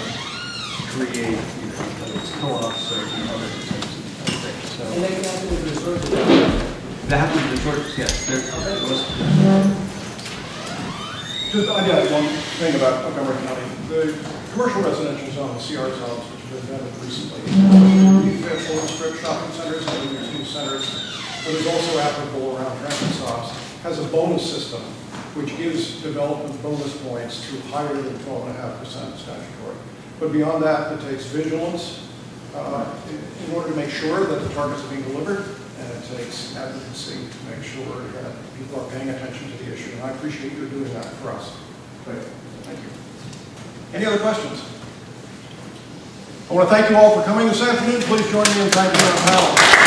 create, you know, whether it's co-ops or other types of things. So, And that can happen with the short term. that happened in the short, yes, there was. Just, I got one thing about Montgomery County. The commercial residential zone, the CR zones, which have been vetted recently, you fit full strip shopping centers and mixed-use centers, but is also applicable around transit stops, has a bonus system which gives development bonus points to higher than 12.5% statutory. But beyond that, it takes vigilance in order to make sure that the targets are being delivered, and it takes advocacy to make sure that people are paying attention to the issue. And I appreciate you doing that for us. Thank you. Any other questions? I want to thank you all for coming this afternoon. Please join me in thanking our panel.